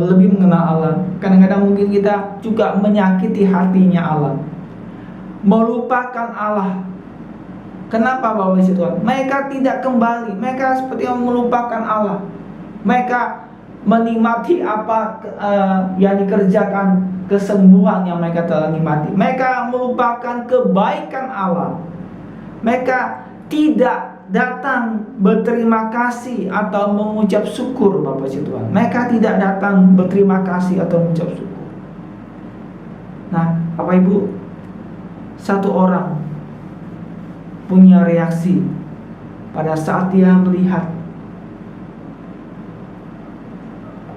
lebih mengenal Allah, kadang-kadang mungkin kita juga menyakiti hatinya Allah, melupakan Allah. Kenapa Bapak Ibu Tuhan? Mereka tidak kembali, mereka seperti yang melupakan Allah. Mereka menikmati apa yang dikerjakan, kesembuhan yang mereka telah nikmati. Mereka melupakan kebaikan Allah. Mereka tidak datang berterima kasih atau mengucap syukur, Bapak Ibu Tuhan. Mereka tidak datang berterima kasih atau mengucap syukur. Nah, Bapak Ibu, satu orang punya reaksi pada saat dia melihat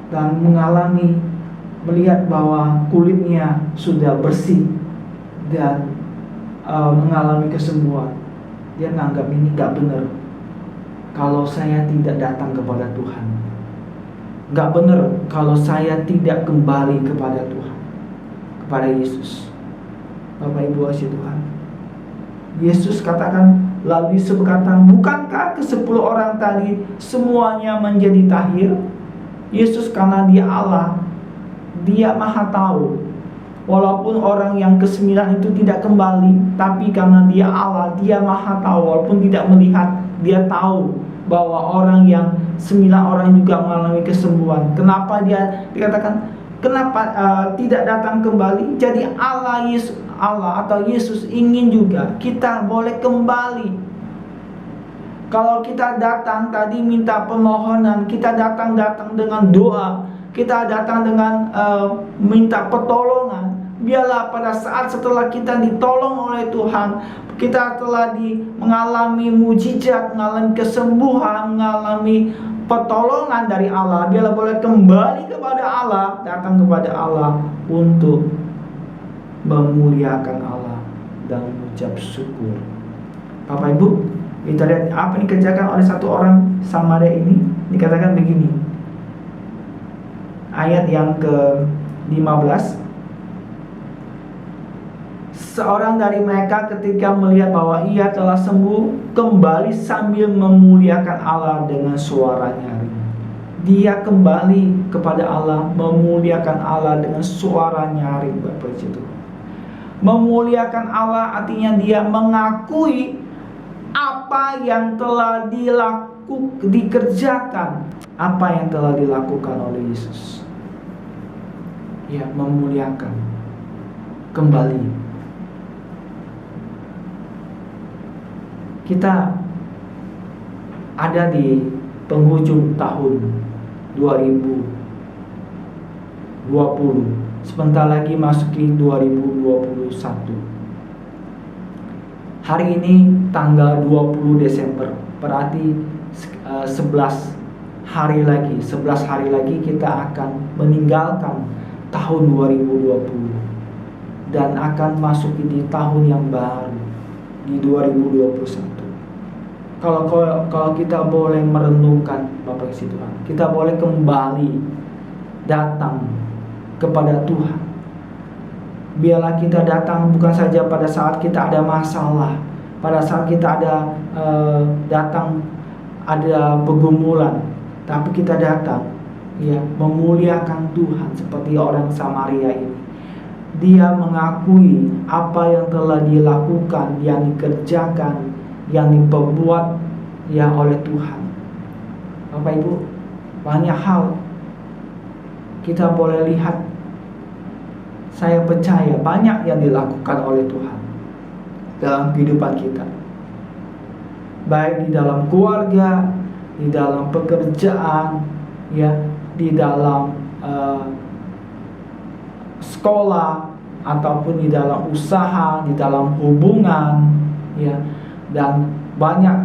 dan melihat bahwa kulitnya sudah bersih dan mengalami kesembuhan. Dia menganggap ini gak benar kalau saya tidak datang kepada Tuhan. Gak benar kalau saya tidak kembali kepada Tuhan, kepada Yesus. Bapak Ibu kasih Tuhan, Yesus katakan, lalu Yesus berkata, bukankah ke-10 orang tadi semuanya menjadi tahir? Yesus karena dia Allah, dia maha tahu. Walaupun orang yang ke-9 itu tidak kembali, tapi karena dia Allah, dia maha tahu. Walaupun tidak melihat, dia tahu bahwa orang yang 9 orang juga mengalami kesembuhan. Kenapa dia dikatakan, kenapa tidak datang kembali? Jadi Allah atau Yesus ingin juga kita boleh kembali. Kalau kita datang tadi minta permohonan, kita datang dengan doa, kita datang dengan minta pertolongan. Biarlah pada saat setelah kita ditolong oleh Tuhan, kita telah mengalami mujizat, mengalami kesembuhan, mengalami pertolongan dari Allah. Biarlah boleh kembali kepada Allah, datang kepada Allah untuk memuliakan Allah dan mengucap syukur. Bapak Ibu, kita lihat apa yang dikerjakan oleh satu orang Samaria ini. Dikatakan begini, ayat yang ke-15. Seorang dari mereka ketika melihat bahwa ia telah sembuh, kembali sambil memuliakan Allah dengan suara nyaring. Dia kembali kepada Allah, memuliakan Allah dengan suara nyaring, Bapak Ibu. Memuliakan Allah artinya dia mengakui apa yang telah dikerjakan, apa yang telah dilakukan oleh Yesus. Ya, memuliakan kembali. Kita ada di penghujung tahun 2020. Sebentar lagi masuki 2021. Hari ini tanggal 20 Desember. Berarti 11 hari lagi kita akan meninggalkan tahun 2020 dan akan masuki di tahun yang baru, di 2021. Kalau kita boleh merenungkan, Bapak Ibu Tuhan, kita boleh kembali datang kepada Tuhan. Biarlah kita datang bukan saja pada saat kita ada masalah, pada saat kita datang ada pergumulan, tapi kita datang ya memuliakan Tuhan seperti orang Samaria ini. Dia mengakui apa yang telah dilakukan, yang dikerjakan, yang diperbuat ya oleh Tuhan. Bapak Ibu, banyak hal kita boleh lihat, saya percaya banyak yang dilakukan oleh Tuhan dalam kehidupan kita, baik di dalam keluarga, di dalam pekerjaan, ya, di dalam sekolah, ataupun di dalam usaha, di dalam hubungan, ya, dan banyak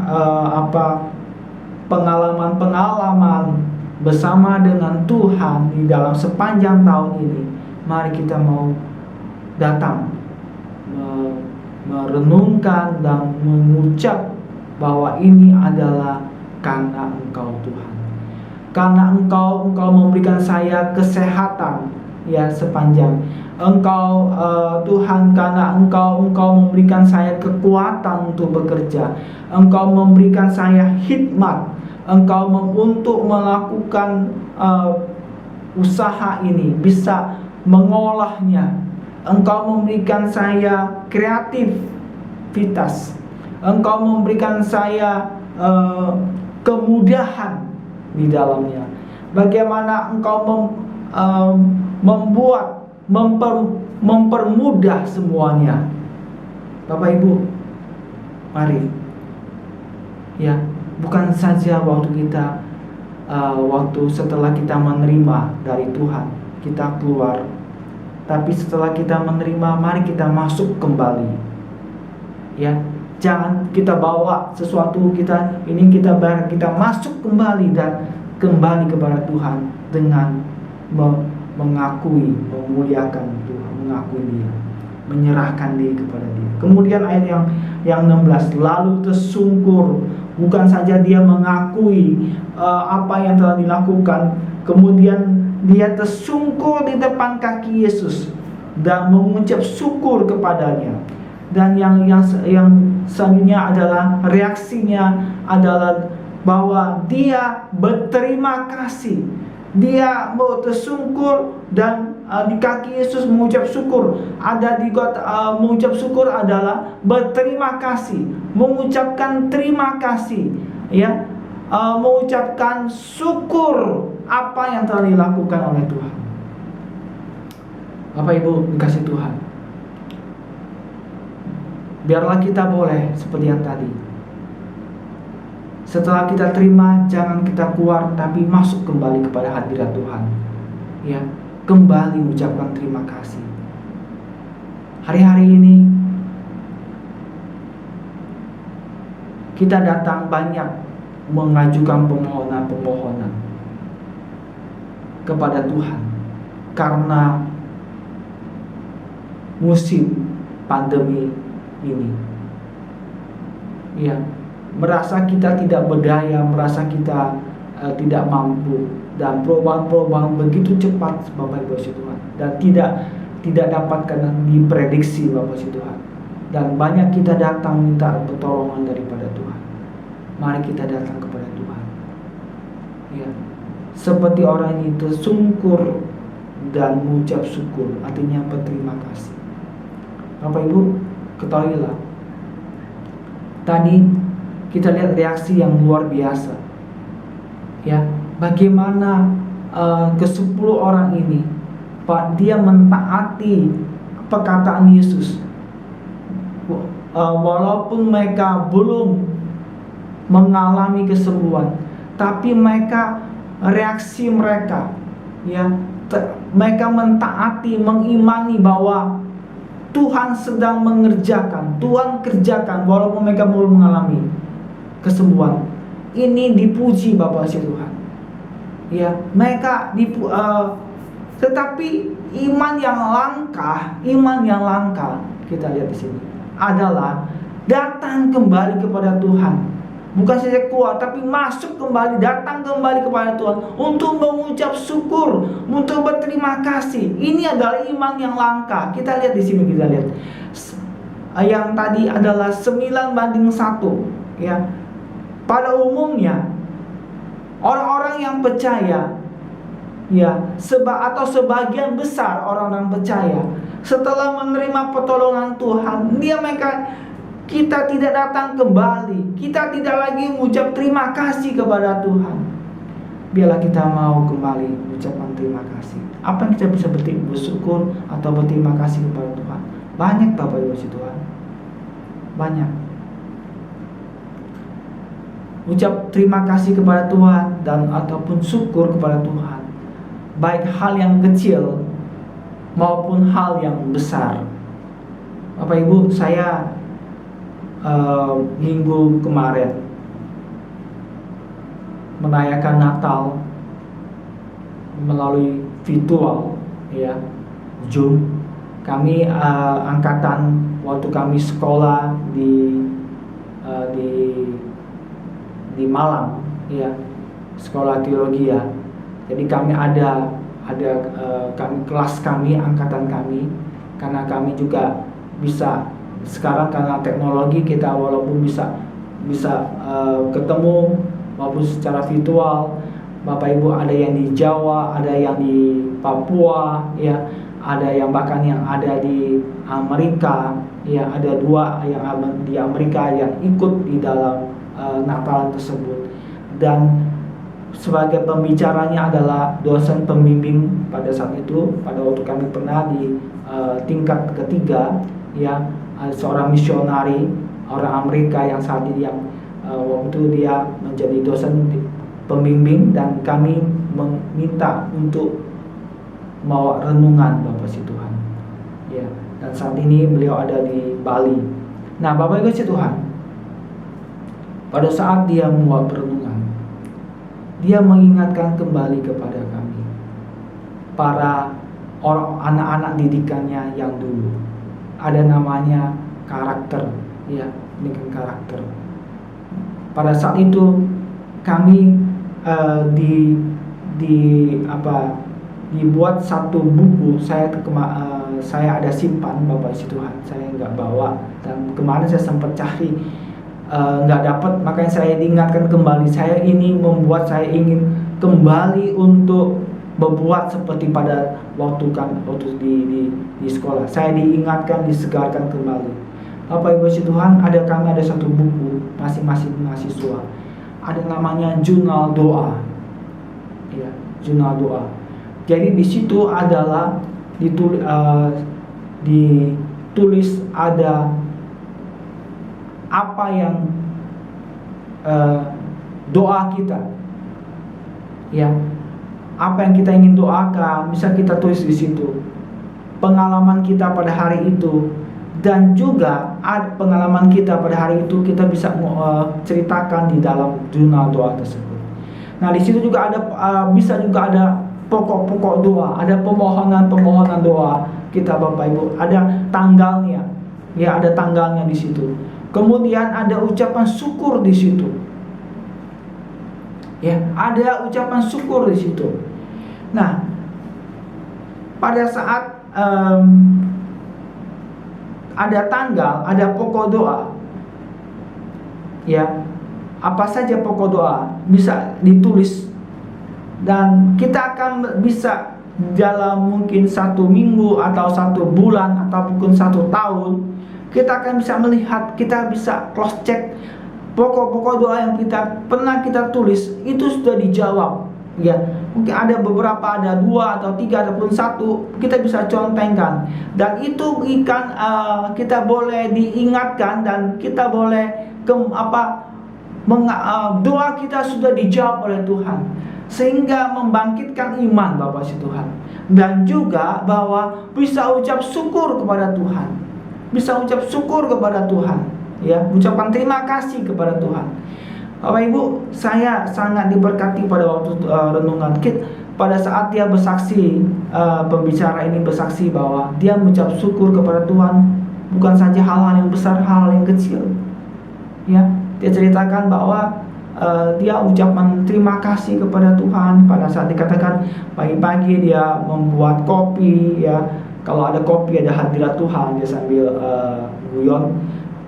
pengalaman-pengalaman bersama dengan Tuhan di dalam sepanjang tahun ini. Mari kita mau datang merenungkan dan mengucap bahwa ini adalah karena Engkau Tuhan. Karena Engkau memberikan saya kesehatan, ya, sepanjang. Engkau Tuhan, karena Engkau memberikan saya kekuatan untuk bekerja. Engkau memberikan saya hikmat. Engkau untuk melakukan usaha ini, bisa mengolahnya. Engkau memberikan saya kreativitas. Engkau memberikan saya kemudahan di dalamnya. Bagaimana Engkau mempermudah semuanya. Bapak Ibu, mari, ya, bukan saja waktu kita setelah kita menerima dari Tuhan, kita keluar, tapi setelah kita menerima, mari kita masuk kembali, ya. Jangan kita bawa sesuatu kita bayar, kita masuk kembali dan kembali kepada Tuhan dengan mengakui, memuliakan Tuhan, mengakui Dia, menyerahkan diri kepada Dia. Kemudian ayat yang 16, lalu tersungkur. Bukan saja dia mengakui apa yang telah dilakukan, kemudian dia tersungkur di depan kaki Yesus dan mengucap syukur kepadanya. Dan yang selanjutnya adalah reaksinya adalah bahwa dia berterima kasih. Dia mau tersungkur dan di kaki Yesus mengucap syukur. Mengucap syukur adalah berterima kasih, mengucapkan terima kasih, ya, mengucapkan syukur apa yang telah dilakukan oleh Tuhan. Bapak Ibu dikasih Tuhan, biarlah kita boleh seperti yang tadi. Setelah kita terima, jangan kita keluar, tapi masuk kembali kepada hadirat Tuhan, ya, kembali mengucapkan terima kasih. Hari-hari ini kita datang banyak mengajukan permohonan kepada Tuhan karena musim pandemi ini, ya, merasa kita tidak berdaya, merasa kita tidak mampu, dan perubahan-perubahan begitu cepat, Bapak Ibu Tuhan, dan tidak dapat diprediksi, Bapak Ibu Tuhan. Dan banyak kita datang minta pertolongan daripada Tuhan. Mari kita datang kepada Tuhan, ya, seperti orang ini tersungkur dan mengucap syukur, artinya berterima kasih. Bapak Ibu ketahuilah, tadi kita lihat reaksi yang luar biasa, ya, bagaimana ke-10 orang ini, Pak, dia mentaati perkataan Yesus, walaupun mereka belum mengalami kesembuhan, tapi reaksi mereka, ya, mereka mentaati, mengimani bahwa Tuhan sedang mengerjakan, Tuhan kerjakan walaupun mereka belum mengalami kesembuhan. Ini dipuji Bapak Tuhan, ya, mereka tetapi iman yang langka kita lihat di sini adalah datang kembali kepada Tuhan. Bukan saja keluar, tapi masuk kembali, datang kembali kepada Tuhan untuk mengucap syukur, untuk berterima kasih. Ini adalah iman yang langka. Kita lihat di sini, kita lihat yang tadi adalah 9:1, ya. Pada umumnya orang-orang yang percaya, ya, atau sebagian besar orang-orang percaya, setelah menerima pertolongan Tuhan, kita tidak datang kembali, kita tidak lagi mengucap terima kasih kepada Tuhan. biarlah kita mau kembali ucapan terima kasih. Apa yang kita bisa bersyukur atau berterima kasih kepada Tuhan? Banyak Bapak Ibu Tuhan, banyak. Ucap terima kasih kepada Tuhan dan ataupun syukur kepada Tuhan, baik hal yang kecil maupun hal yang besar. Bapak Ibu, saya minggu kemarin merayakan Natal melalui virtual, ya, Zoom. Kami angkatan waktu kami sekolah di Malang, ya, sekolah teologi, ya. Jadi kami ada kami kelas kami, angkatan kami, karena kami juga bisa sekarang karena teknologi kita walaupun bisa ketemu maupun secara virtual. Bapak Ibu, ada yang di Jawa, ada yang di Papua, ya, ada yang bahkan yang ada di Amerika, ya, ada 2 yang di Amerika yang ikut di dalam Natal tersebut. Dan sebagai pembicaranya adalah dosen pembimbing pada saat itu, pada waktu kami pernah di tingkat ketiga, ya, seorang misionari orang Amerika yang saat ini yang waktu itu dia menjadi dosen pembimbing, dan kami meminta untuk mau renungan Bapak Tuhan, ya, dan saat ini beliau ada di Bali. Nah Bapak Ibu Tuhan, pada saat dia membuat renungan, dia mengingatkan kembali kepada kami para orang anak-anak didikannya yang dulu. Ada namanya karakter, ya, dengan karakter. Pada saat itu kami dibuat satu buku. Saya ada simpan Bapak Tuhan, saya nggak bawa, dan kemarin saya sempat cari nggak dapat, makanya saya diingatkan kembali. Saya ingin kembali untuk berbuat seperti pada waktu di sekolah. Saya diingatkan, disegarkan kembali. Bapak Ibu Tuhan, kami ada satu buku masing-masing mahasiswa. Ada namanya jurnal doa, ya, jurnal doa. Jadi di situ adalah ditulis ada apa yang doa kita, ya, apa yang kita ingin doakan bisa kita tulis di situ. Pengalaman kita pada hari itu, dan juga pengalaman kita pada hari itu kita bisa ceritakan di dalam jurnal doa tersebut. Nah di situ juga ada bisa juga ada pokok-pokok doa, ada permohonan doa kita Bapak Ibu, ada tanggalnya, ya, ada tanggalnya di situ. Kemudian ada ucapan syukur di situ, ya, ada ucapan syukur di situ. Nah pada saat ada tanggal, ada pokok doa, ya, apa saja pokok doa bisa ditulis, dan kita akan bisa dalam mungkin 1 minggu atau 1 bulan ataupun 1 tahun, kita akan bisa melihat, kita bisa cross check pokok-pokok doa yang pernah kita tulis itu sudah dijawab, ya. Mungkin ada beberapa, ada 2 atau 3 ataupun 1, kita bisa contengkan, dan itu kita boleh diingatkan, dan kita boleh doa kita sudah dijawab oleh Tuhan, sehingga membangkitkan iman Bapak Tuhan, dan juga bahwa bisa ucap syukur kepada Tuhan, bisa ucap syukur kepada Tuhan, ya, ucapan terima kasih kepada Tuhan. Bapak Ibu, saya sangat diberkati pada waktu renungan pada saat dia bersaksi, pembicara ini bersaksi bahwa dia mengucap syukur kepada Tuhan, bukan saja hal-hal yang besar, hal yang kecil, ya. Dia ceritakan bahwa dia ucapan terima kasih kepada Tuhan pada saat dikatakan pagi-pagi dia membuat kopi, ya. Kalau ada kopi, ada hadirat Tuhan, dia sambil guyon,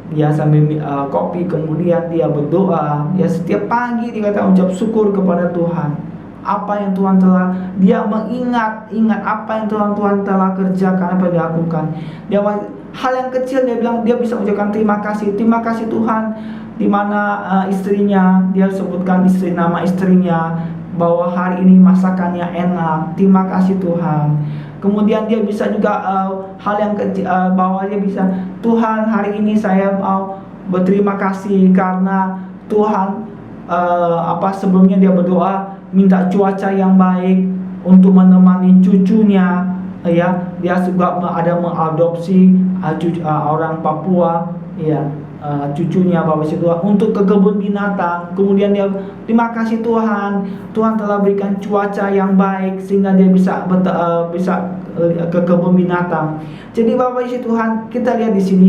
dia sambil kopi, kemudian dia berdoa, ya, setiap pagi dia kata ucap syukur kepada Tuhan. Apa yang Tuhan telah, dia ingat apa yang Tuhan telah kerjakan, apa yang dia lakukan. Dia hal yang kecil, dia bilang dia bisa ucapkan terima kasih Tuhan. Di mana istrinya, dia sebutkan nama istrinya, bahwa hari ini masakannya enak, terima kasih Tuhan. Kemudian dia bisa juga hal yang kecil, bahwa dia bisa, Tuhan hari ini saya mau berterima kasih karena Tuhan sebelumnya dia berdoa minta cuaca yang baik untuk menemani cucunya, ya. Dia juga ada mengadopsi orang Papua, ya, cucunya Bapak Ibu Tuhan untuk ke kebun binatang. Kemudian dia terima kasih Tuhan, Tuhan telah berikan cuaca yang baik sehingga dia bisa ke kebun binatang. Jadi Bapak Ibu Tuhan, kita lihat di sini,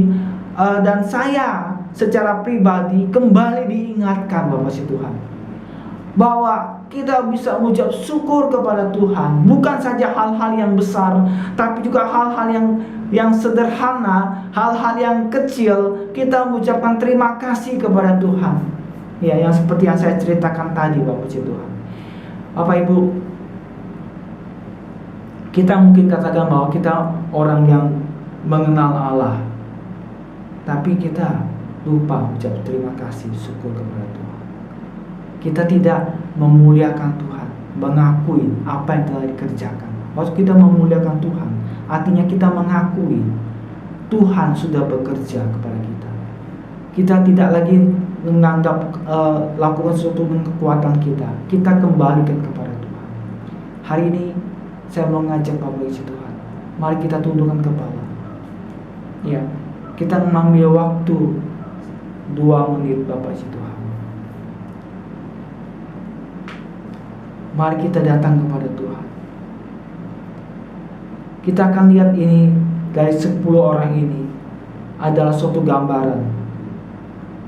dan saya secara pribadi kembali diingatkan Bapak Ibu Tuhan, bahwa kita bisa mengucap syukur kepada Tuhan, bukan saja hal-hal yang besar, tapi juga hal-hal yang sederhana, hal-hal yang kecil, kita mengucapkan terima kasih kepada Tuhan. Ya, yang seperti yang saya ceritakan tadi Bapak Ibu Tuhan. Bapak Ibu, kita mungkin katakan bahwa kita orang yang mengenal Allah, tapi kita lupa mengucap terima kasih, syukur kepada Tuhan. Kita tidak memuliakan Tuhan, mengakui apa yang telah dikerjakan. Waktu kita memuliakan Tuhan, artinya kita mengakui Tuhan sudah bekerja kepada kita. Kita tidak lagi menganggap lakukan sesuatu dengan kekuatan kita. Kita kembalikan kepada Tuhan. Hari ini saya mau ngajak Bapak Ibu Tuhan, mari kita tundukkan kepala. Ya, kita mengambil waktu 2 menit Bapak Ibu Tuhan. Mari kita datang kepada Tuhan. Kita akan lihat ini dari 10 orang ini adalah suatu gambaran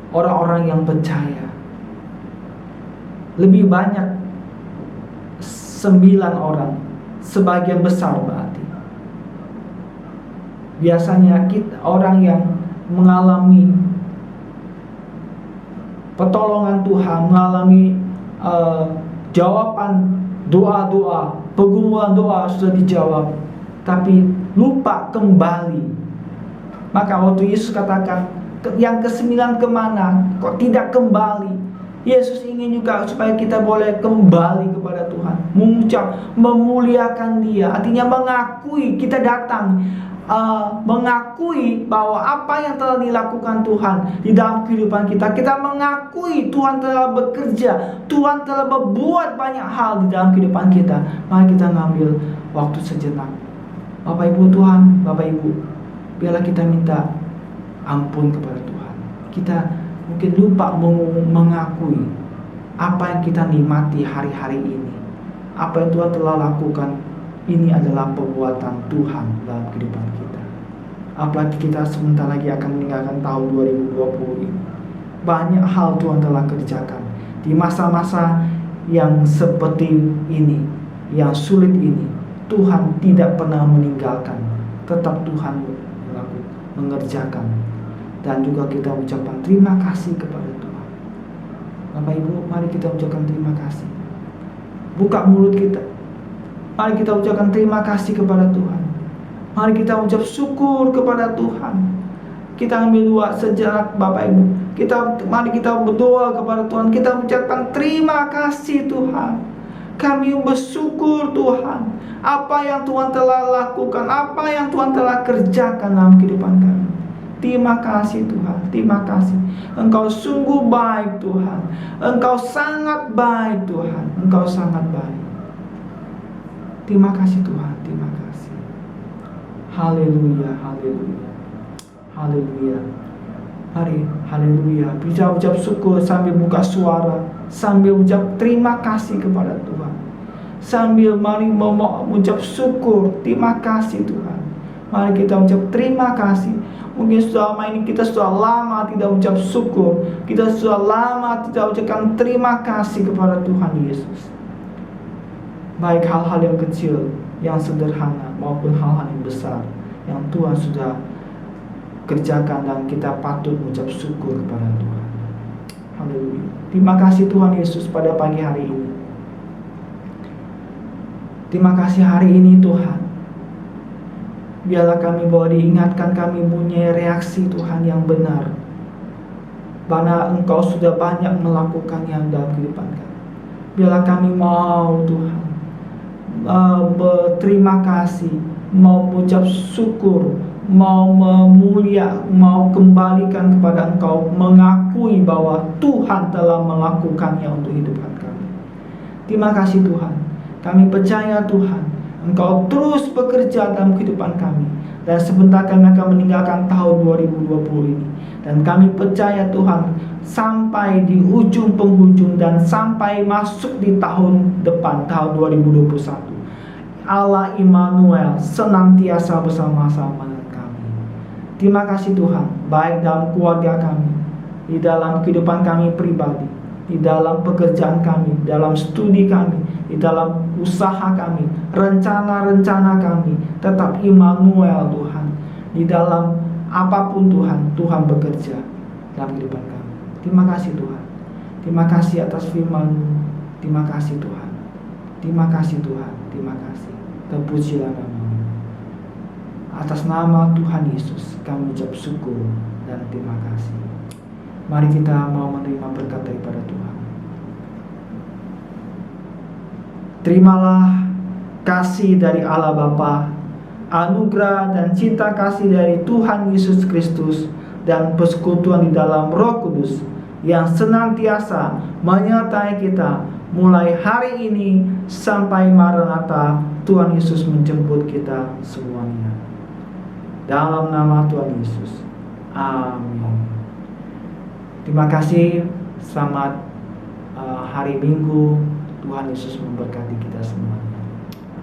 orang-orang yang percaya. Lebih banyak 9 orang, sebagian besar berarti. Biasanya orang yang mengalami pertolongan Tuhan, mengalami jawaban doa-doa, pergumulan doa sudah dijawab, tapi lupa kembali. Maka waktu Yesus katakan, yang ke-9 kemana? Kok tidak kembali? Yesus ingin juga supaya kita boleh kembali kepada Tuhan, mengucap, memuliakan Dia. Artinya mengakui, kita datang mengakui bahwa apa yang telah dilakukan Tuhan di dalam kehidupan kita. Kita mengakui Tuhan telah bekerja, Tuhan telah berbuat banyak hal di dalam kehidupan kita. Mari kita ngambil waktu sejenak. Bapak Ibu Tuhan, Bapak Ibu, biarlah kita minta ampun kepada Tuhan. Kita mungkin lupa mengakui apa yang kita nikmati hari-hari ini. Apa yang Tuhan telah lakukan, ini adalah perbuatan Tuhan dalam kehidupan kita. Apalagi kita sebentar lagi akan meninggalkan tahun 2020 ini. Banyak hal Tuhan telah kerjakan di masa-masa yang seperti ini, yang sulit ini. Tuhan tidak pernah meninggalkan, tetap Tuhan mengerjakan. Dan juga kita ucapkan terima kasih kepada Tuhan. Bapak Ibu, mari kita ucapkan terima kasih. Buka mulut kita. Mari kita ucapkan terima kasih kepada Tuhan. Mari kita ucap syukur kepada Tuhan. Kita ambil doa sejenak Bapak Ibu. Mari kita berdoa kepada Tuhan. Kita ucapkan terima kasih Tuhan. Kami bersyukur Tuhan, apa yang Tuhan telah lakukan, apa yang Tuhan telah kerjakan dalam kehidupan kami. Terima kasih Tuhan, terima kasih. Engkau sungguh baik Tuhan. Engkau sangat baik Tuhan. Engkau sangat baik. Terima kasih Tuhan, terima kasih. Haleluya, haleluya, haleluya. Mari, haleluya. Bisa ucap syukur sambil buka suara, sambil ucap terima kasih kepada Tuhan. Sambil mari mengucap syukur, terima kasih Tuhan. Mari kita ucap terima kasih. Mungkin selama ini kita sudah lama tidak ucap syukur, kita sudah lama tidak ucapkan terima kasih kepada Tuhan Yesus. Baik hal-hal yang kecil, yang sederhana, maupun hal-hal yang besar yang Tuhan sudah kerjakan, dan kita patut mengucap syukur kepada Tuhan. Haleluya. Terima kasih Tuhan Yesus pada pagi hari ini. Terima kasih hari ini Tuhan. Biarlah kami boleh diingatkan, kami punya reaksi Tuhan yang benar, karena Engkau sudah banyak melakukan yang dalam kehidupan kami. Biarlah kami mau Tuhan berterima kasih, mau mengucap syukur, mau mau kembalikan kepada Engkau, mengakui bahwa Tuhan telah melakukannya untuk hidup kami. Terima kasih Tuhan. Kami percaya Tuhan, Engkau terus bekerja dalam kehidupan kami. Dan sebentar kami akan meninggalkan tahun 2020 ini. Dan kami percaya Tuhan, sampai di ujung penghujung dan sampai masuk di tahun depan, tahun 2021, Allah Immanuel senantiasa bersama-sama dengan kami. Terima kasih Tuhan, baik dalam keluarga kami, di dalam kehidupan kami pribadi, di dalam pekerjaan kami, dalam studi kami, di dalam usaha kami, rencana-rencana kami, tetap Immanuel Tuhan. Di dalam apapun Tuhan, Tuhan bekerja dalam kehidupan kami. Terima kasih Tuhan. Terima kasih atas firman-Mu. Terima kasih Tuhan. Terima kasih Tuhan. Terima kasih. Terpujilah nama-Mu. Atas nama Tuhan Yesus kami ucap syukur dan terima kasih. Mari kita mau menerima berkat daripada Tuhan. Terimalah kasih dari Allah Bapa, anugerah dan cinta kasih dari Tuhan Yesus Kristus, dan persekutuan di dalam Roh Kudus yang senantiasa menyertai kita mulai hari ini sampai Maranatha Tuhan Yesus menjemput kita semuanya. Dalam nama Tuhan Yesus. Amin. Terima kasih. Selamat hari Minggu. Tuhan Yesus memberkati kita semuanya.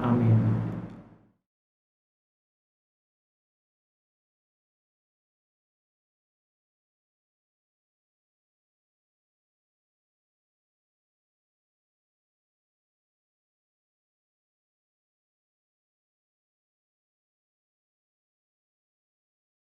Amin.